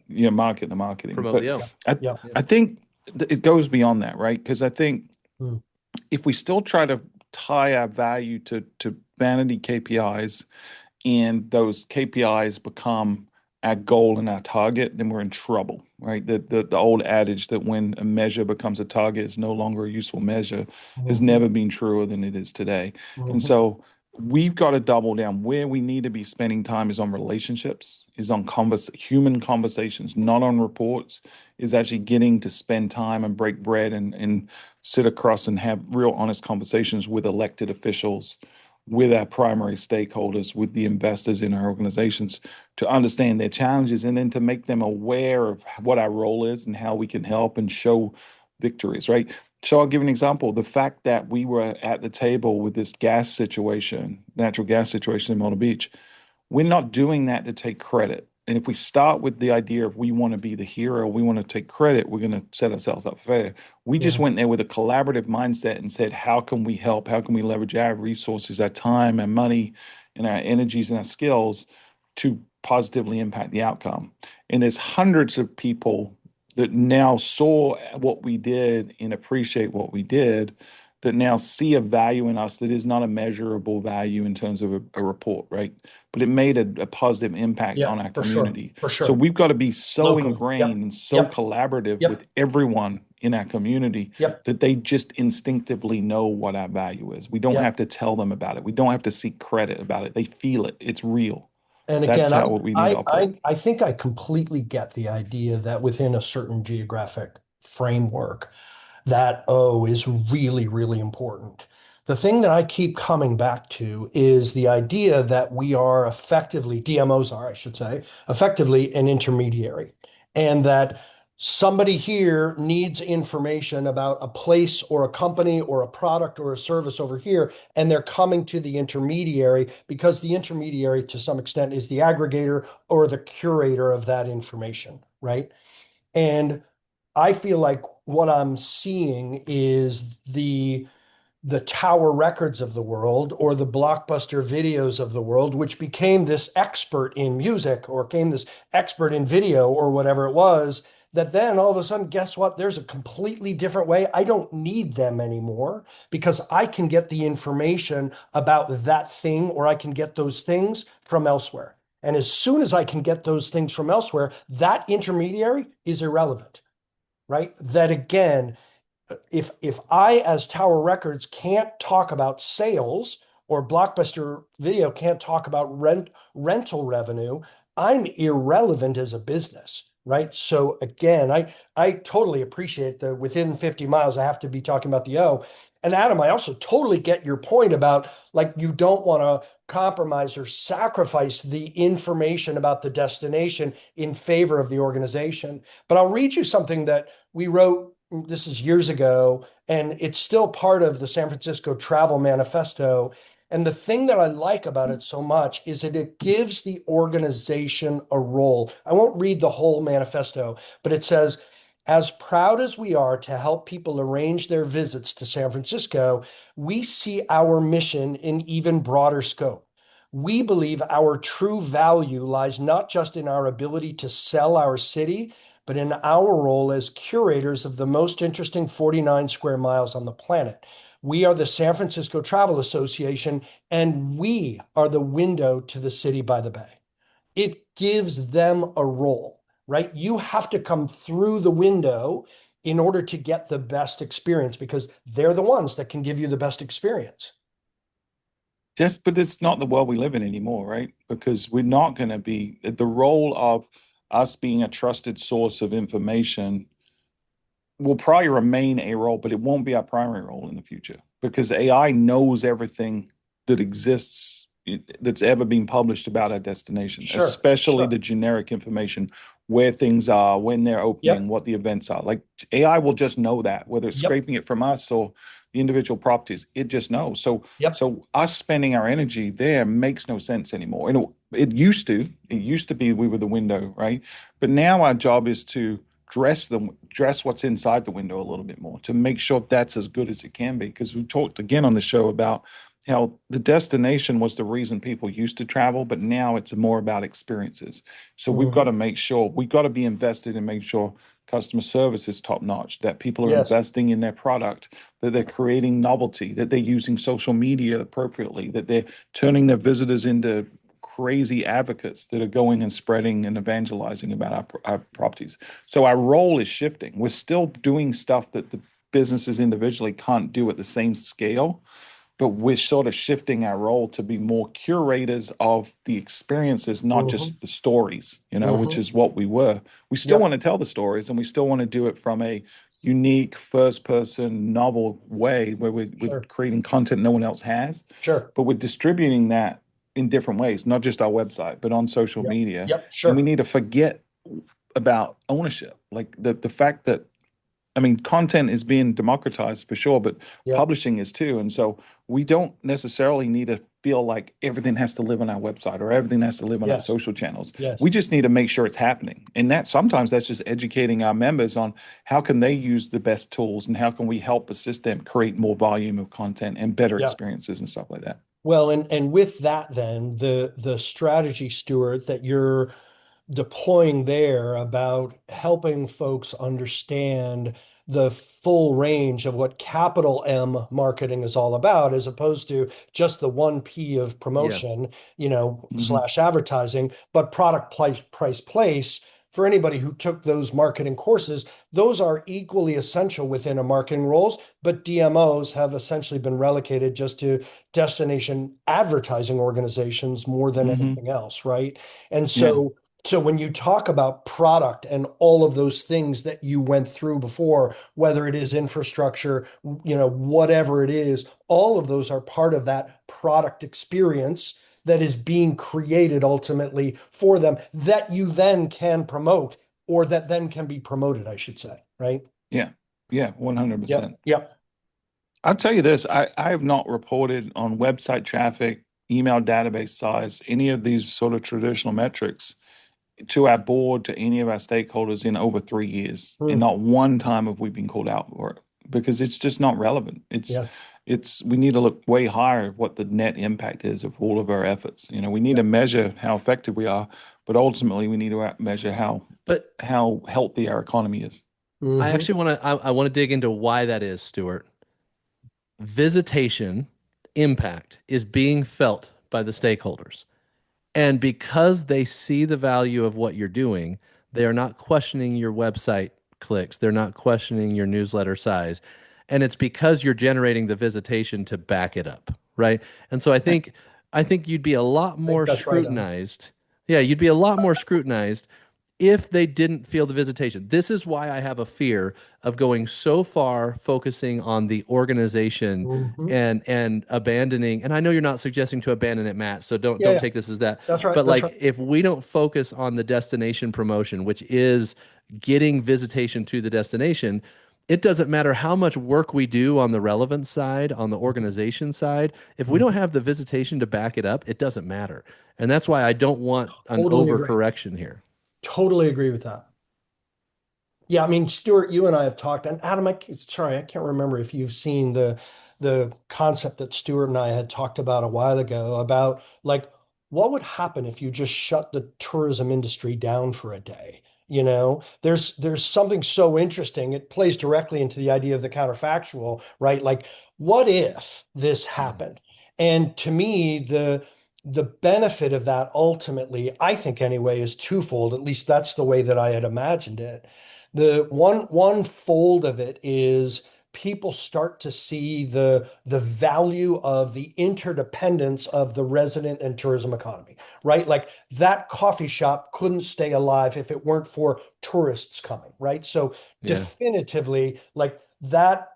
Speaker 3: Yep.
Speaker 1: market the marketing.
Speaker 2: Promote
Speaker 1: But
Speaker 2: the O.
Speaker 1: I,
Speaker 3: Yep.
Speaker 1: I think it goes beyond that, right? Because I think
Speaker 3: Mm.
Speaker 1: if we still try to tie our value to vanity KPIs and those KPIs become our goal and our target, then we're in trouble, right? The old adage that when a measure becomes a target, it's no longer a useful measure has
Speaker 3: Mhm.
Speaker 1: never been truer than it is today. And
Speaker 3: Mhm.
Speaker 1: so we've got to double down. Where we need to be spending time is on relationships, is on human conversations, not on reports, is actually getting to spend time and break bread and sit across and have real honest conversations with elected officials, with our primary stakeholders, with the investors in our organizations to understand their challenges and then to make them aware of what our role is and how we can help and show victories, right? So I'll give an example. The fact that we were at the table with this gas situation, natural gas situation in Myrtle Beach, we're not doing that to take credit. And if we start with the idea of we want to be the hero, we want to take credit, we're going to set ourselves up fair. We just
Speaker 3: Yeah.
Speaker 1: went there with a collaborative mindset and said, how can we help? How can we leverage our resources, our time, our money, and our energies and our skills to positively impact the outcome? And there's hundreds of people that now saw what we did and appreciate what we did that now see a value in us that is not a measurable value in terms of a report, right? But it made a positive impact
Speaker 3: Yeah,
Speaker 1: on our
Speaker 3: for sure.
Speaker 1: community.
Speaker 3: For
Speaker 1: So
Speaker 3: sure.
Speaker 1: we've got to be so
Speaker 3: Locally.
Speaker 1: ingrained
Speaker 3: Yep.
Speaker 1: and so
Speaker 3: Yep.
Speaker 1: collaborative with
Speaker 3: Yep.
Speaker 1: everyone in our community
Speaker 3: Yep.
Speaker 1: that they just instinctively know what our value is. We don't have
Speaker 3: Yep.
Speaker 1: to tell them about it. We don't have to seek credit about it. They feel it. It's real.
Speaker 3: And
Speaker 1: That's
Speaker 3: again,
Speaker 1: how we need to operate.
Speaker 3: I think I completely get the idea that within a certain geographic framework, that O is really, really important. The thing that I keep coming back to is the idea that we are effectively, DMOs are, I should say, effectively an intermediary, and that somebody here needs information about a place or a company or a product or a service over here, and they're coming to the intermediary because the intermediary, to some extent, is the aggregator or the curator of that information, right? And I feel like what I'm seeing is the Tower Records of the world or the Blockbuster Videos of the world, which became this expert in music or became this expert in video or whatever it was, that then all of a sudden, guess what? There's a completely different way. I don't need them anymore because I can get the information about that thing or I can get those things from elsewhere. And as soon as I can get those things from elsewhere, that intermediary is irrelevant, right? That again, if I as Tower Records can't talk about sales or Blockbuster Video can't talk about rental revenue, I'm irrelevant as a business, right? So again, I totally appreciate the within 50 miles I have to be talking about the O. And Adam, I also totally get your point about like you don't want to compromise or sacrifice the information about the destination in favor of the organization. But I'll read you something that we wrote, this is years ago, and it's still part of the San Francisco Travel Manifesto. And the thing that I like about it so much is that it gives the organization a role. I won't read the whole manifesto, but it says, as proud as we are to help people arrange their visits to San Francisco, we see our mission in even broader scope. We believe our true value lies not just in our ability to sell our city, but in our role as curators of the most interesting 49 square miles on the planet. We are the San Francisco Travel Association, and we are the window to the city by the bay. It gives them a role, right? You have to come through the window in order to get the best experience because they're the ones that can give you the best experience.
Speaker 1: Just, but it's not the world we live in anymore, right? Because we're not going to be the role of us being a trusted source of information will probably remain a role, but it won't be our primary role in the future because AI knows everything that exists that's ever been published about our destination,
Speaker 3: Sure,
Speaker 1: especially
Speaker 3: sure.
Speaker 1: the generic information, where things are, when they're opening,
Speaker 3: Yep,
Speaker 1: what the events are. Like AI will just know that, whether it's
Speaker 3: yep,
Speaker 1: scraping it from us or the individual properties, it just knows. So,
Speaker 3: yep,
Speaker 1: so us spending our energy there makes no sense anymore. And it used to be we were the window, right? But now our job is to dress what's inside the window a little bit more to make sure that's as good as it can be because we talked again on the show about how the destination was the reason people used to travel, but now it's more about experiences. So we've got
Speaker 3: Mhm.
Speaker 1: to make sure we've got to be invested in making sure customer service is top notch, that people are
Speaker 3: Yes.
Speaker 1: investing in their product, that they're creating novelty, that they're using social media appropriately, that they're turning their visitors into crazy advocates that are going and spreading and evangelizing about our properties. So our role is shifting. We're still doing stuff that the businesses individually can't do at the same scale, but we're sort of shifting our role to be more curators of the experiences, not
Speaker 3: Hmm.
Speaker 1: just the stories, which
Speaker 3: Hmm.
Speaker 1: is what we were. We still want
Speaker 3: Yep.
Speaker 1: to tell the stories, and we still want to do it from a unique first person novel way where we're
Speaker 3: Sure.
Speaker 1: creating content no one else has,
Speaker 3: Sure.
Speaker 1: but we're distributing that in different ways, not just our website, but on social
Speaker 3: Yep.
Speaker 1: media.
Speaker 3: Yep.
Speaker 1: And we
Speaker 3: Sure.
Speaker 1: need to forget about ownership, like the fact that, I mean, content is being democratized for sure, but
Speaker 3: Yep.
Speaker 1: publishing is too. And so we don't necessarily need to feel like everything has to live on our website or everything has to live on our
Speaker 3: Yes.
Speaker 1: social channels.
Speaker 3: Yes.
Speaker 1: We just need to make sure it's happening. And that sometimes that's just educating our members on how can they use the best tools and how can we help assist them create more volume of content and better
Speaker 3: Yeah.
Speaker 1: experiences and stuff like that.
Speaker 3: Well, and with that, then the strategy, Stuart, that you're deploying there about helping folks understand the full range of what capital M marketing is all about, as opposed to just the one P of
Speaker 2: Yeah.
Speaker 3: promotion,
Speaker 1: Hmm.
Speaker 3: slash advertising, but product, price, place. For anybody who took those marketing courses, those are equally essential within a marketing roles, but DMOs have essentially been relegated just to destination advertising organizations more than
Speaker 1: Hmm.
Speaker 3: anything else, right? And
Speaker 1: Yeah.
Speaker 3: so when you talk about product and all of those things that you went through before, whether it is infrastructure, whatever it is, all of those are part of that product experience that is being created ultimately for them that you then can promote, or that then can be promoted, I should say, right?
Speaker 1: Yeah. Yeah.
Speaker 3: Yep.
Speaker 1: 100%.
Speaker 3: Yep.
Speaker 1: I'll tell you this, I have not reported on website traffic, email database size, any of these sort of traditional metrics to our board, to any of our stakeholders in over 3 years. And
Speaker 3: Mm.
Speaker 1: not one time have we been called out for it because it's just not relevant.
Speaker 3: Yeah.
Speaker 1: It's we need to look way higher at what the net impact is of all of our efforts. We need
Speaker 3: Yeah.
Speaker 1: to measure how effective we are, but ultimately we need to measure
Speaker 2: But
Speaker 1: how healthy our economy is.
Speaker 2: I
Speaker 3: Hmm.
Speaker 2: actually I want to dig into why that is, Stuart. Visitation impact is being felt by the stakeholders. And because they see the value of what you're doing, they are not questioning your website clicks. They're not questioning your newsletter size. And it's because you're generating the visitation to back it up, right? And so I think you'd be a lot
Speaker 3: I think
Speaker 2: more
Speaker 3: that's right on.
Speaker 2: scrutinized. Yeah, you'd be a lot more scrutinized if they didn't feel the visitation. This is why I have a fear of going so far focusing on the organization
Speaker 3: Hmm.
Speaker 2: and abandoning, and I know you're not suggesting to abandon it, Matt, so don't
Speaker 3: Yeah,
Speaker 2: don't
Speaker 3: yeah,
Speaker 2: take this as that.
Speaker 3: that's right.
Speaker 2: But
Speaker 3: That's right.
Speaker 2: like if we don't focus on the destination promotion, which is getting visitation to the destination, it doesn't matter how much work we do on the relevance side, on the organization side. If we don't
Speaker 3: Mhm.
Speaker 2: have the visitation to back it up, it doesn't matter. And that's why I don't want an
Speaker 3: Totally agree.
Speaker 2: overcorrection here.
Speaker 3: Totally agree with that. Yeah, I mean, Stuart, you and I have talked, and Adam, sorry, I can't remember if you've seen the concept that Stuart and I had talked about a while ago about like what would happen if you just shut the tourism industry down for a day? There's something so interesting. It plays directly into the idea of the counterfactual, right? Like, what if this happened? And to me, the benefit of that ultimately, I think anyway, is twofold. At least that's the way that I had imagined it. The one fold of it is people start to see the value of the interdependence of the resident and tourism economy, right? Like that coffee shop couldn't stay alive if it weren't for tourists coming, right? So
Speaker 2: Yeah.
Speaker 3: definitively, like that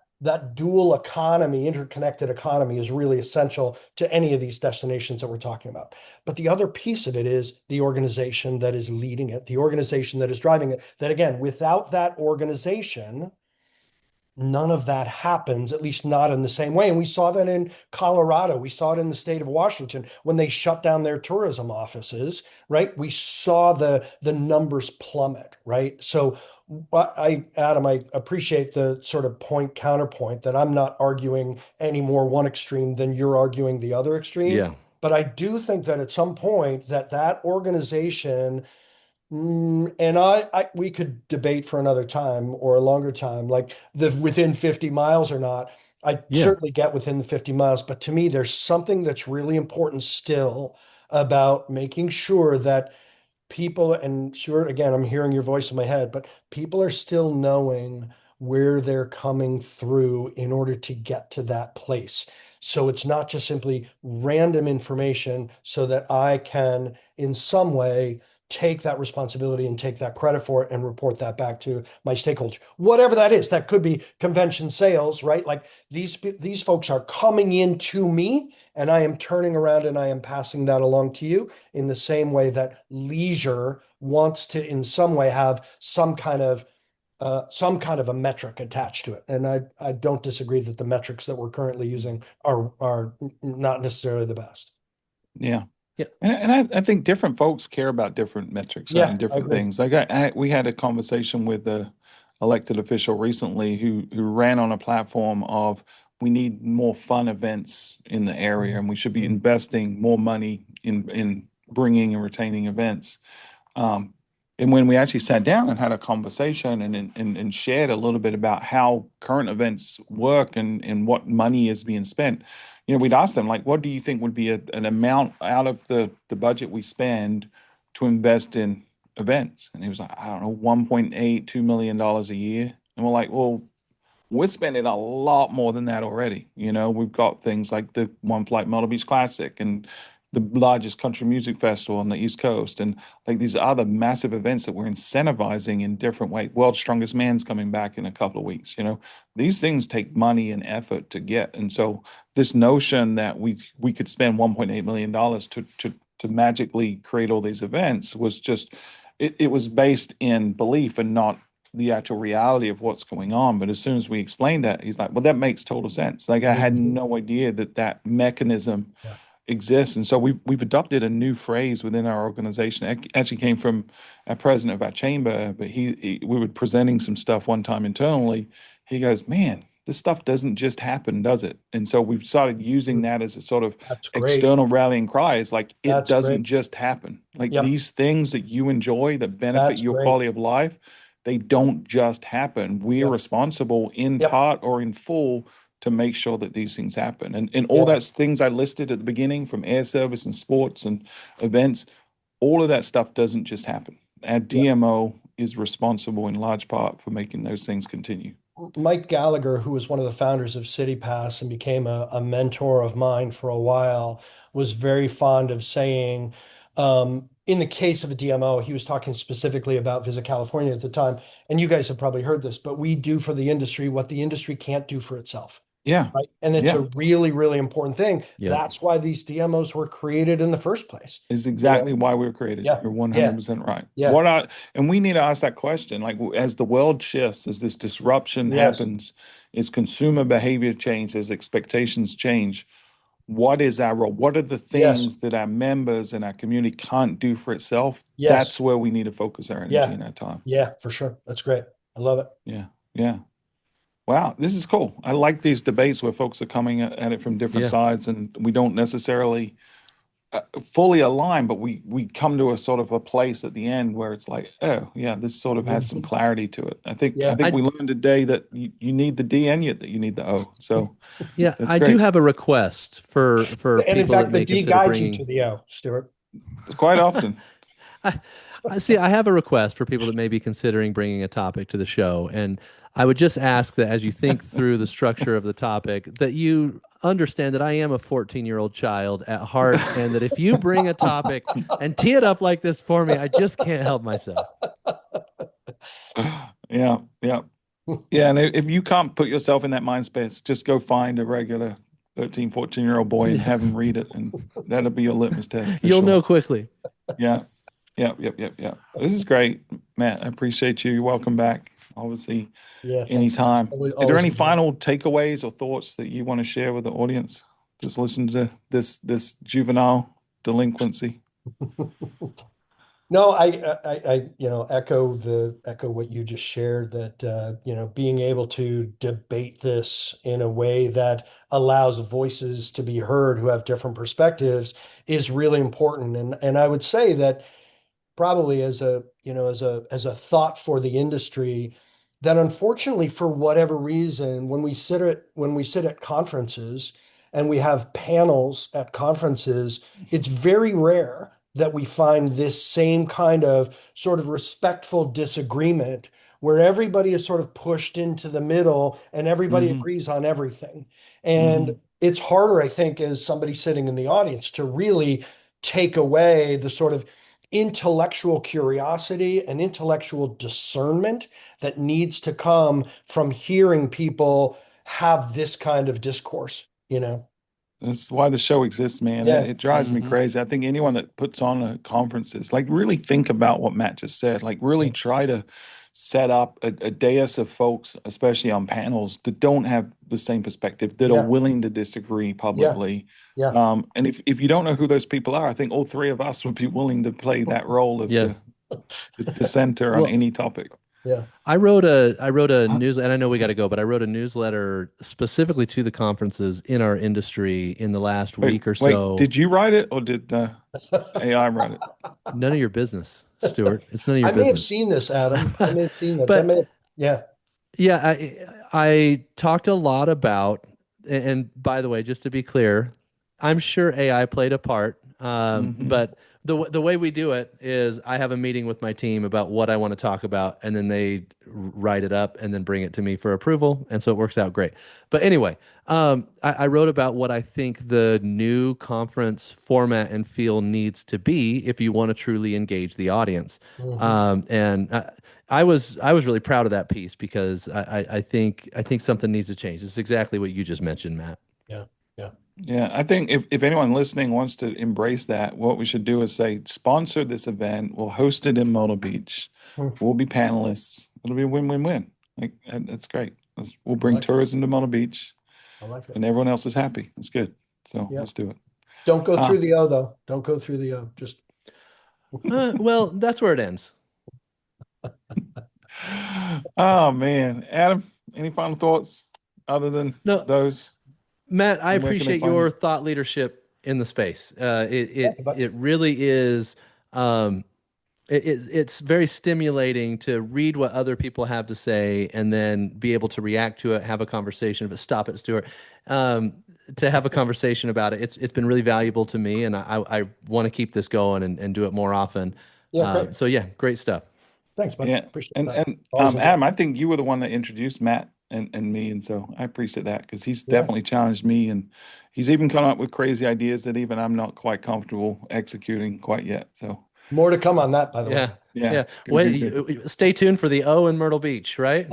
Speaker 3: dual economy, interconnected economy is really essential to any of these destinations that we're talking about. But the other piece of it is the organization that is leading it, the organization that is driving it. That again, without that organization, none of that happens, at least not in the same way. And we saw that in Colorado. We saw it in the state of Washington when they shut down their tourism offices, right? We saw the numbers plummet, right? So Adam, I appreciate the sort of point counterpoint that I'm not arguing any more one extreme than you're arguing the other extreme.
Speaker 2: Yeah.
Speaker 3: But I do think that at some point that organization, and we could debate for another time or a longer time, like the within 50 miles or not. I
Speaker 2: Yeah.
Speaker 3: certainly get within the 50 miles, but to me, there's something that's really important still about making sure that people, and sure, again, I'm hearing your voice in my head, but people are still knowing where they're coming through in order to get to that place. So it's not just simply random information so that I can, in some way, take that responsibility and take that credit for it and report that back to my stakeholders. Whatever that is, that could be convention sales, right? Like these folks are coming into me and I am turning around and I am passing that along to you in the same way that leisure wants to, in some way, have some kind of a metric attached to it. And I don't disagree that the metrics that we're currently using are not necessarily the best.
Speaker 1: Yeah.
Speaker 2: Yeah.
Speaker 1: And I think different folks care about different metrics, right,
Speaker 3: Yeah,
Speaker 1: and
Speaker 3: I
Speaker 1: different
Speaker 3: agree.
Speaker 1: things. Like we had a conversation with the elected official recently who ran on a platform of we need more fun events in the area, and we should be
Speaker 3: Mhm.
Speaker 1: investing more money in bringing and retaining events. Um, and when we actually sat down and had a conversation and shared a little bit about how current events work and what money is being spent, we'd ask them, like, what do you think would be an amount out of the budget we spend to invest in events? And he was like, I don't know, 1.8, $2 million a year. And we're like, well, we're spending a lot more than that already. We've got things like the One Flight Myrtle Beach Classic and the largest country music festival on the East Coast, and like these other massive events that we're incentivizing in different ways. World's Strongest Man's coming back in a couple of weeks. These things take money and effort to get, and so this notion that we could spend $1.8 million to magically create all these events was just it was based in belief and not the actual reality of what's going on. But as soon as we explained that, he's like, well, that makes total sense. Like I had
Speaker 3: Mhm.
Speaker 1: no idea that mechanism
Speaker 3: Yeah.
Speaker 1: exists. And so we've adopted a new phrase within our organization. It actually came from a president of our chamber, but we were presenting some stuff one time internally. He goes, man, this stuff doesn't just happen, does it? And so we've started using
Speaker 3: Mm.
Speaker 1: that as a sort of
Speaker 3: That's great.
Speaker 1: external rallying cry. It's like it
Speaker 3: That's
Speaker 1: doesn't
Speaker 3: great.
Speaker 1: just happen. Like
Speaker 3: Yep.
Speaker 1: these things that you enjoy that benefit
Speaker 3: That's
Speaker 1: your
Speaker 3: great.
Speaker 1: quality of life, they don't just happen. We're
Speaker 3: Yep.
Speaker 1: responsible in
Speaker 3: Yep.
Speaker 1: part or in full to make sure that these things happen. And all
Speaker 3: Yeah.
Speaker 1: those things I listed at the beginning, from air service and sports and events, all of that stuff doesn't just happen. Our
Speaker 3: Yeah.
Speaker 1: DMO is responsible in large part for making those things continue.
Speaker 3: Mike Gallagher, who was one of the founders of CityPass and became a mentor of mine for a while, was very fond of saying, in the case of a DMO, he was talking specifically about Visit California at the time. And you guys have probably heard this, but we do for the industry what the industry can't do for itself.
Speaker 1: Yeah.
Speaker 3: Right. And it's a
Speaker 1: Yeah.
Speaker 3: really, really important thing.
Speaker 2: Yep.
Speaker 3: That's why these DMOs were created in the first place.
Speaker 1: Is
Speaker 3: You know?
Speaker 1: exactly why we were created.
Speaker 3: Yeah.
Speaker 1: You're
Speaker 3: Yeah.
Speaker 1: 100% right.
Speaker 3: Yeah.
Speaker 1: And we need to ask that question, like as the world shifts, as this disruption
Speaker 3: Yes.
Speaker 1: happens, as consumer behavior changes, expectations change, what is our role? What are the
Speaker 3: Yes.
Speaker 1: things that our members and our community can't do for itself?
Speaker 3: Yes.
Speaker 1: That's where we need to focus our energy
Speaker 3: Yeah.
Speaker 1: and our time.
Speaker 3: Yeah, for sure. That's great. I love it.
Speaker 1: Yeah. Yeah. Wow, this is cool. I like these debates where folks are coming at it from different
Speaker 2: Yeah.
Speaker 1: sides, and we don't necessarily fully align, but we come to a sort of a place at the end where it's like, oh yeah, this sort of has some
Speaker 3: Mhm.
Speaker 1: clarity to it. I
Speaker 3: Yeah.
Speaker 1: think
Speaker 2: I
Speaker 1: we learned today that you need the D and yet that you need the O. So
Speaker 2: yeah,
Speaker 1: that's
Speaker 2: I do
Speaker 1: great.
Speaker 2: have a request for
Speaker 3: And in
Speaker 2: people that
Speaker 3: fact, the
Speaker 2: may
Speaker 3: D
Speaker 2: consider
Speaker 3: guides you
Speaker 2: bringing
Speaker 3: to the O, Stuart.
Speaker 1: Quite often.
Speaker 2: I, I see. I have a request for people that may be considering bringing a topic to the show, and I would just ask that as you think through the structure of the topic, that you understand that I am a 14-year-old child at heart, and that if you bring a topic and tee it up like this for me, I just can't help myself.
Speaker 1: Yeah, yeah. Yeah, and if you can't put yourself in that mind space, just go find a regular 13, 14-year-old boy and have him read it, and that'll be your litmus test for
Speaker 2: You'll
Speaker 1: sure.
Speaker 2: know quickly.
Speaker 1: Yeah. Yep, yep, yep, yep. This is great, Matt. I appreciate you. You're welcome back. Obviously,
Speaker 3: Yeah, thanks, guys.
Speaker 1: anytime.
Speaker 3: Always,
Speaker 1: Are there
Speaker 3: always
Speaker 1: any
Speaker 3: enjoy it.
Speaker 1: final takeaways or thoughts that you want to share with the audience? Just listen to this juvenile delinquency.
Speaker 3: No, echo what you just shared, that being able to debate this in a way that allows voices to be heard who have different perspectives is really important. And I would say that probably as a as a thought for the industry, that unfortunately for whatever reason, when we sit at conferences and we have panels at conferences, it's very rare that we find this same kind of sort of respectful disagreement where everybody is sort of pushed into the middle and everybody
Speaker 1: Hmm.
Speaker 3: agrees on everything. And
Speaker 1: Hmm.
Speaker 3: it's harder, I think, as somebody sitting in the audience to really take away the sort of intellectual curiosity and intellectual discernment that needs to come from hearing people have this kind of discourse.
Speaker 1: That's why the show exists, man. It,
Speaker 3: Yeah.
Speaker 1: it drives me
Speaker 2: Hmm.
Speaker 1: crazy. I think anyone that puts on a conferences, like really think about what Matt just said. Like really
Speaker 3: Yeah.
Speaker 1: try to set up a dais of folks, especially on panels, that don't have the same perspective, that are
Speaker 3: Yeah.
Speaker 1: willing to disagree
Speaker 3: Yeah.
Speaker 1: publicly.
Speaker 3: Yeah.
Speaker 1: And if you don't know who those people are, I think all three of us would be willing to play that role of
Speaker 2: Yeah.
Speaker 1: the dissenter on
Speaker 2: Well,
Speaker 1: any topic.
Speaker 3: Yeah.
Speaker 2: I wrote a news, and I know we got to go, but I wrote a newsletter specifically to the conferences in our industry in the last
Speaker 1: Wait,
Speaker 2: week or
Speaker 1: wait,
Speaker 2: so.
Speaker 1: did you write it or did AI write it?
Speaker 2: None of your business, Stuart. It's none of your
Speaker 3: I may have
Speaker 2: business.
Speaker 3: seen this, Adam. I may have seen that. That
Speaker 2: But
Speaker 3: may, yeah.
Speaker 2: yeah, I talked a lot about, and by the way, just to be clear, I'm sure AI played a part.
Speaker 1: Hmm.
Speaker 2: But the way we do it is I have a meeting with my team about what I want to talk about, and then they write it up and then bring it to me for approval, and so it works out great. But anyway, I wrote about what I think the new conference format and feel needs to be if you want to truly engage the audience.
Speaker 3: Mhm.
Speaker 2: And I was really proud of that piece because I think something needs to change. It's exactly what you just mentioned, Matt.
Speaker 3: Yeah. Yeah.
Speaker 1: Yeah, I think if anyone listening wants to embrace that, what we should do is say, sponsor this event. We'll host it in Myrtle Beach.
Speaker 3: Hmm.
Speaker 1: We'll be panelists. It'll be a win-win-win. Like that's great. We'll
Speaker 3: I
Speaker 1: bring
Speaker 3: like it.
Speaker 1: tourism to Myrtle Beach,
Speaker 3: I like it.
Speaker 1: and everyone else is happy. That's good. So
Speaker 3: Yeah.
Speaker 1: let's do it.
Speaker 3: Don't go
Speaker 1: Ah,
Speaker 3: through the O though. Don't go through the O. Just
Speaker 2: Well, that's where it ends.
Speaker 1: oh man, Adam, any final thoughts other than
Speaker 2: No,
Speaker 1: those?
Speaker 2: Matt, I
Speaker 1: And where can they
Speaker 2: appreciate
Speaker 1: find you?
Speaker 2: your thought leadership in the space. It
Speaker 3: yeah,
Speaker 2: it
Speaker 3: but
Speaker 2: it really is. Um, it's very stimulating to read what other people have to say and then be able to react to it, have a conversation. But stop it, Stuart. Um, to have a conversation about it. It's been really valuable to me, and I want to keep this going and do it more often.
Speaker 3: yeah, great.
Speaker 2: So yeah, great stuff.
Speaker 3: Thanks, bud.
Speaker 1: Yeah,
Speaker 3: Appreciate
Speaker 1: and
Speaker 3: that.
Speaker 1: and
Speaker 3: Always enjoy.
Speaker 1: Adam, I think you were the one that introduced Matt and me, and so I appreciate that because he's
Speaker 3: Yeah.
Speaker 1: definitely challenged me, and he's even come up with crazy ideas that even I'm not quite comfortable executing quite yet. So
Speaker 3: More to come on that, by the way.
Speaker 2: Yeah,
Speaker 1: yeah,
Speaker 2: yeah.
Speaker 1: good,
Speaker 2: Wait,
Speaker 1: good, good.
Speaker 2: stay tuned for the O in Myrtle Beach, right?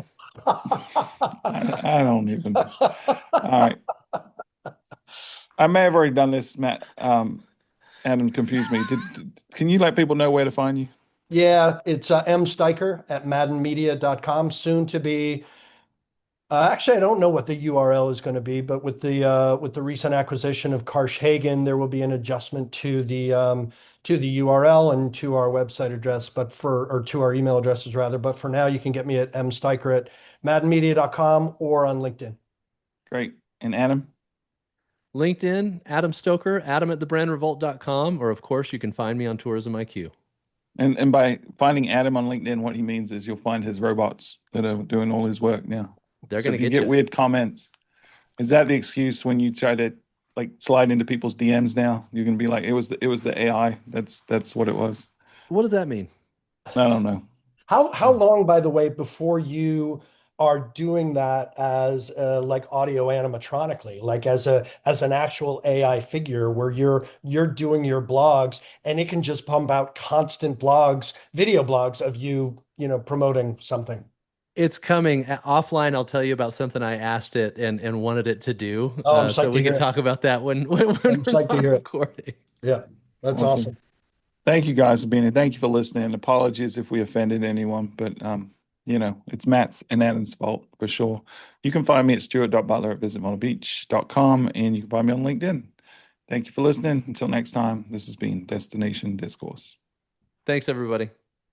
Speaker 1: I don't even. All right, I may have already done this, Matt. Adam confused me. Can you let people know where to find you?
Speaker 3: Yeah, it's mstiker at maddenmedia.com. Soon to be. Actually, I don't know what the URL is going to be, but with the recent acquisition of Karsh-Hagen, there will be an adjustment to the URL and to our website address, or to our email addresses rather. But for now, you can get me at mstiker at maddenmedia.com or on LinkedIn.
Speaker 1: Great. And Adam?
Speaker 2: LinkedIn, Adam Stoker, Adam at thebrandrevolt.com, or of course, you can find me on Tourism IQ.
Speaker 1: And by finding Adam on LinkedIn, what he means is you'll find his robots that are doing all his work now.
Speaker 2: They're
Speaker 1: So
Speaker 2: going to
Speaker 1: if you
Speaker 2: get
Speaker 1: get
Speaker 2: you.
Speaker 1: weird comments, is that the excuse when you try to like slide into people's DMs now? You're gonna be like, it was the AI. That's what it was.
Speaker 2: What does that mean?
Speaker 1: I don't know.
Speaker 3: How long, by the way, before you are doing that as like audio animatronically, like as an actual AI figure where you're doing your blogs and it can just pump out constant blogs, video blogs of you promoting something.
Speaker 2: It's coming offline. I'll tell you about something I asked it and wanted it to do.
Speaker 3: Oh, I'm
Speaker 2: So
Speaker 3: psyched to
Speaker 2: we
Speaker 3: hear
Speaker 2: can
Speaker 3: it.
Speaker 2: talk about that when
Speaker 3: I'm
Speaker 2: we're
Speaker 3: psyched to
Speaker 2: not
Speaker 3: hear it.
Speaker 2: recording.
Speaker 3: Yeah, that's awesome.
Speaker 1: Awesome. Thank you guys for being here. Thank you for listening. Apologies if we offended anyone, but it's Matt's and Adam's fault for sure. You can find me at stuart.butler at visitmodelbeach.com and you can find me on LinkedIn. Thank you for listening. Until next time, this has been Destination Discourse.
Speaker 2: Thanks, everybody.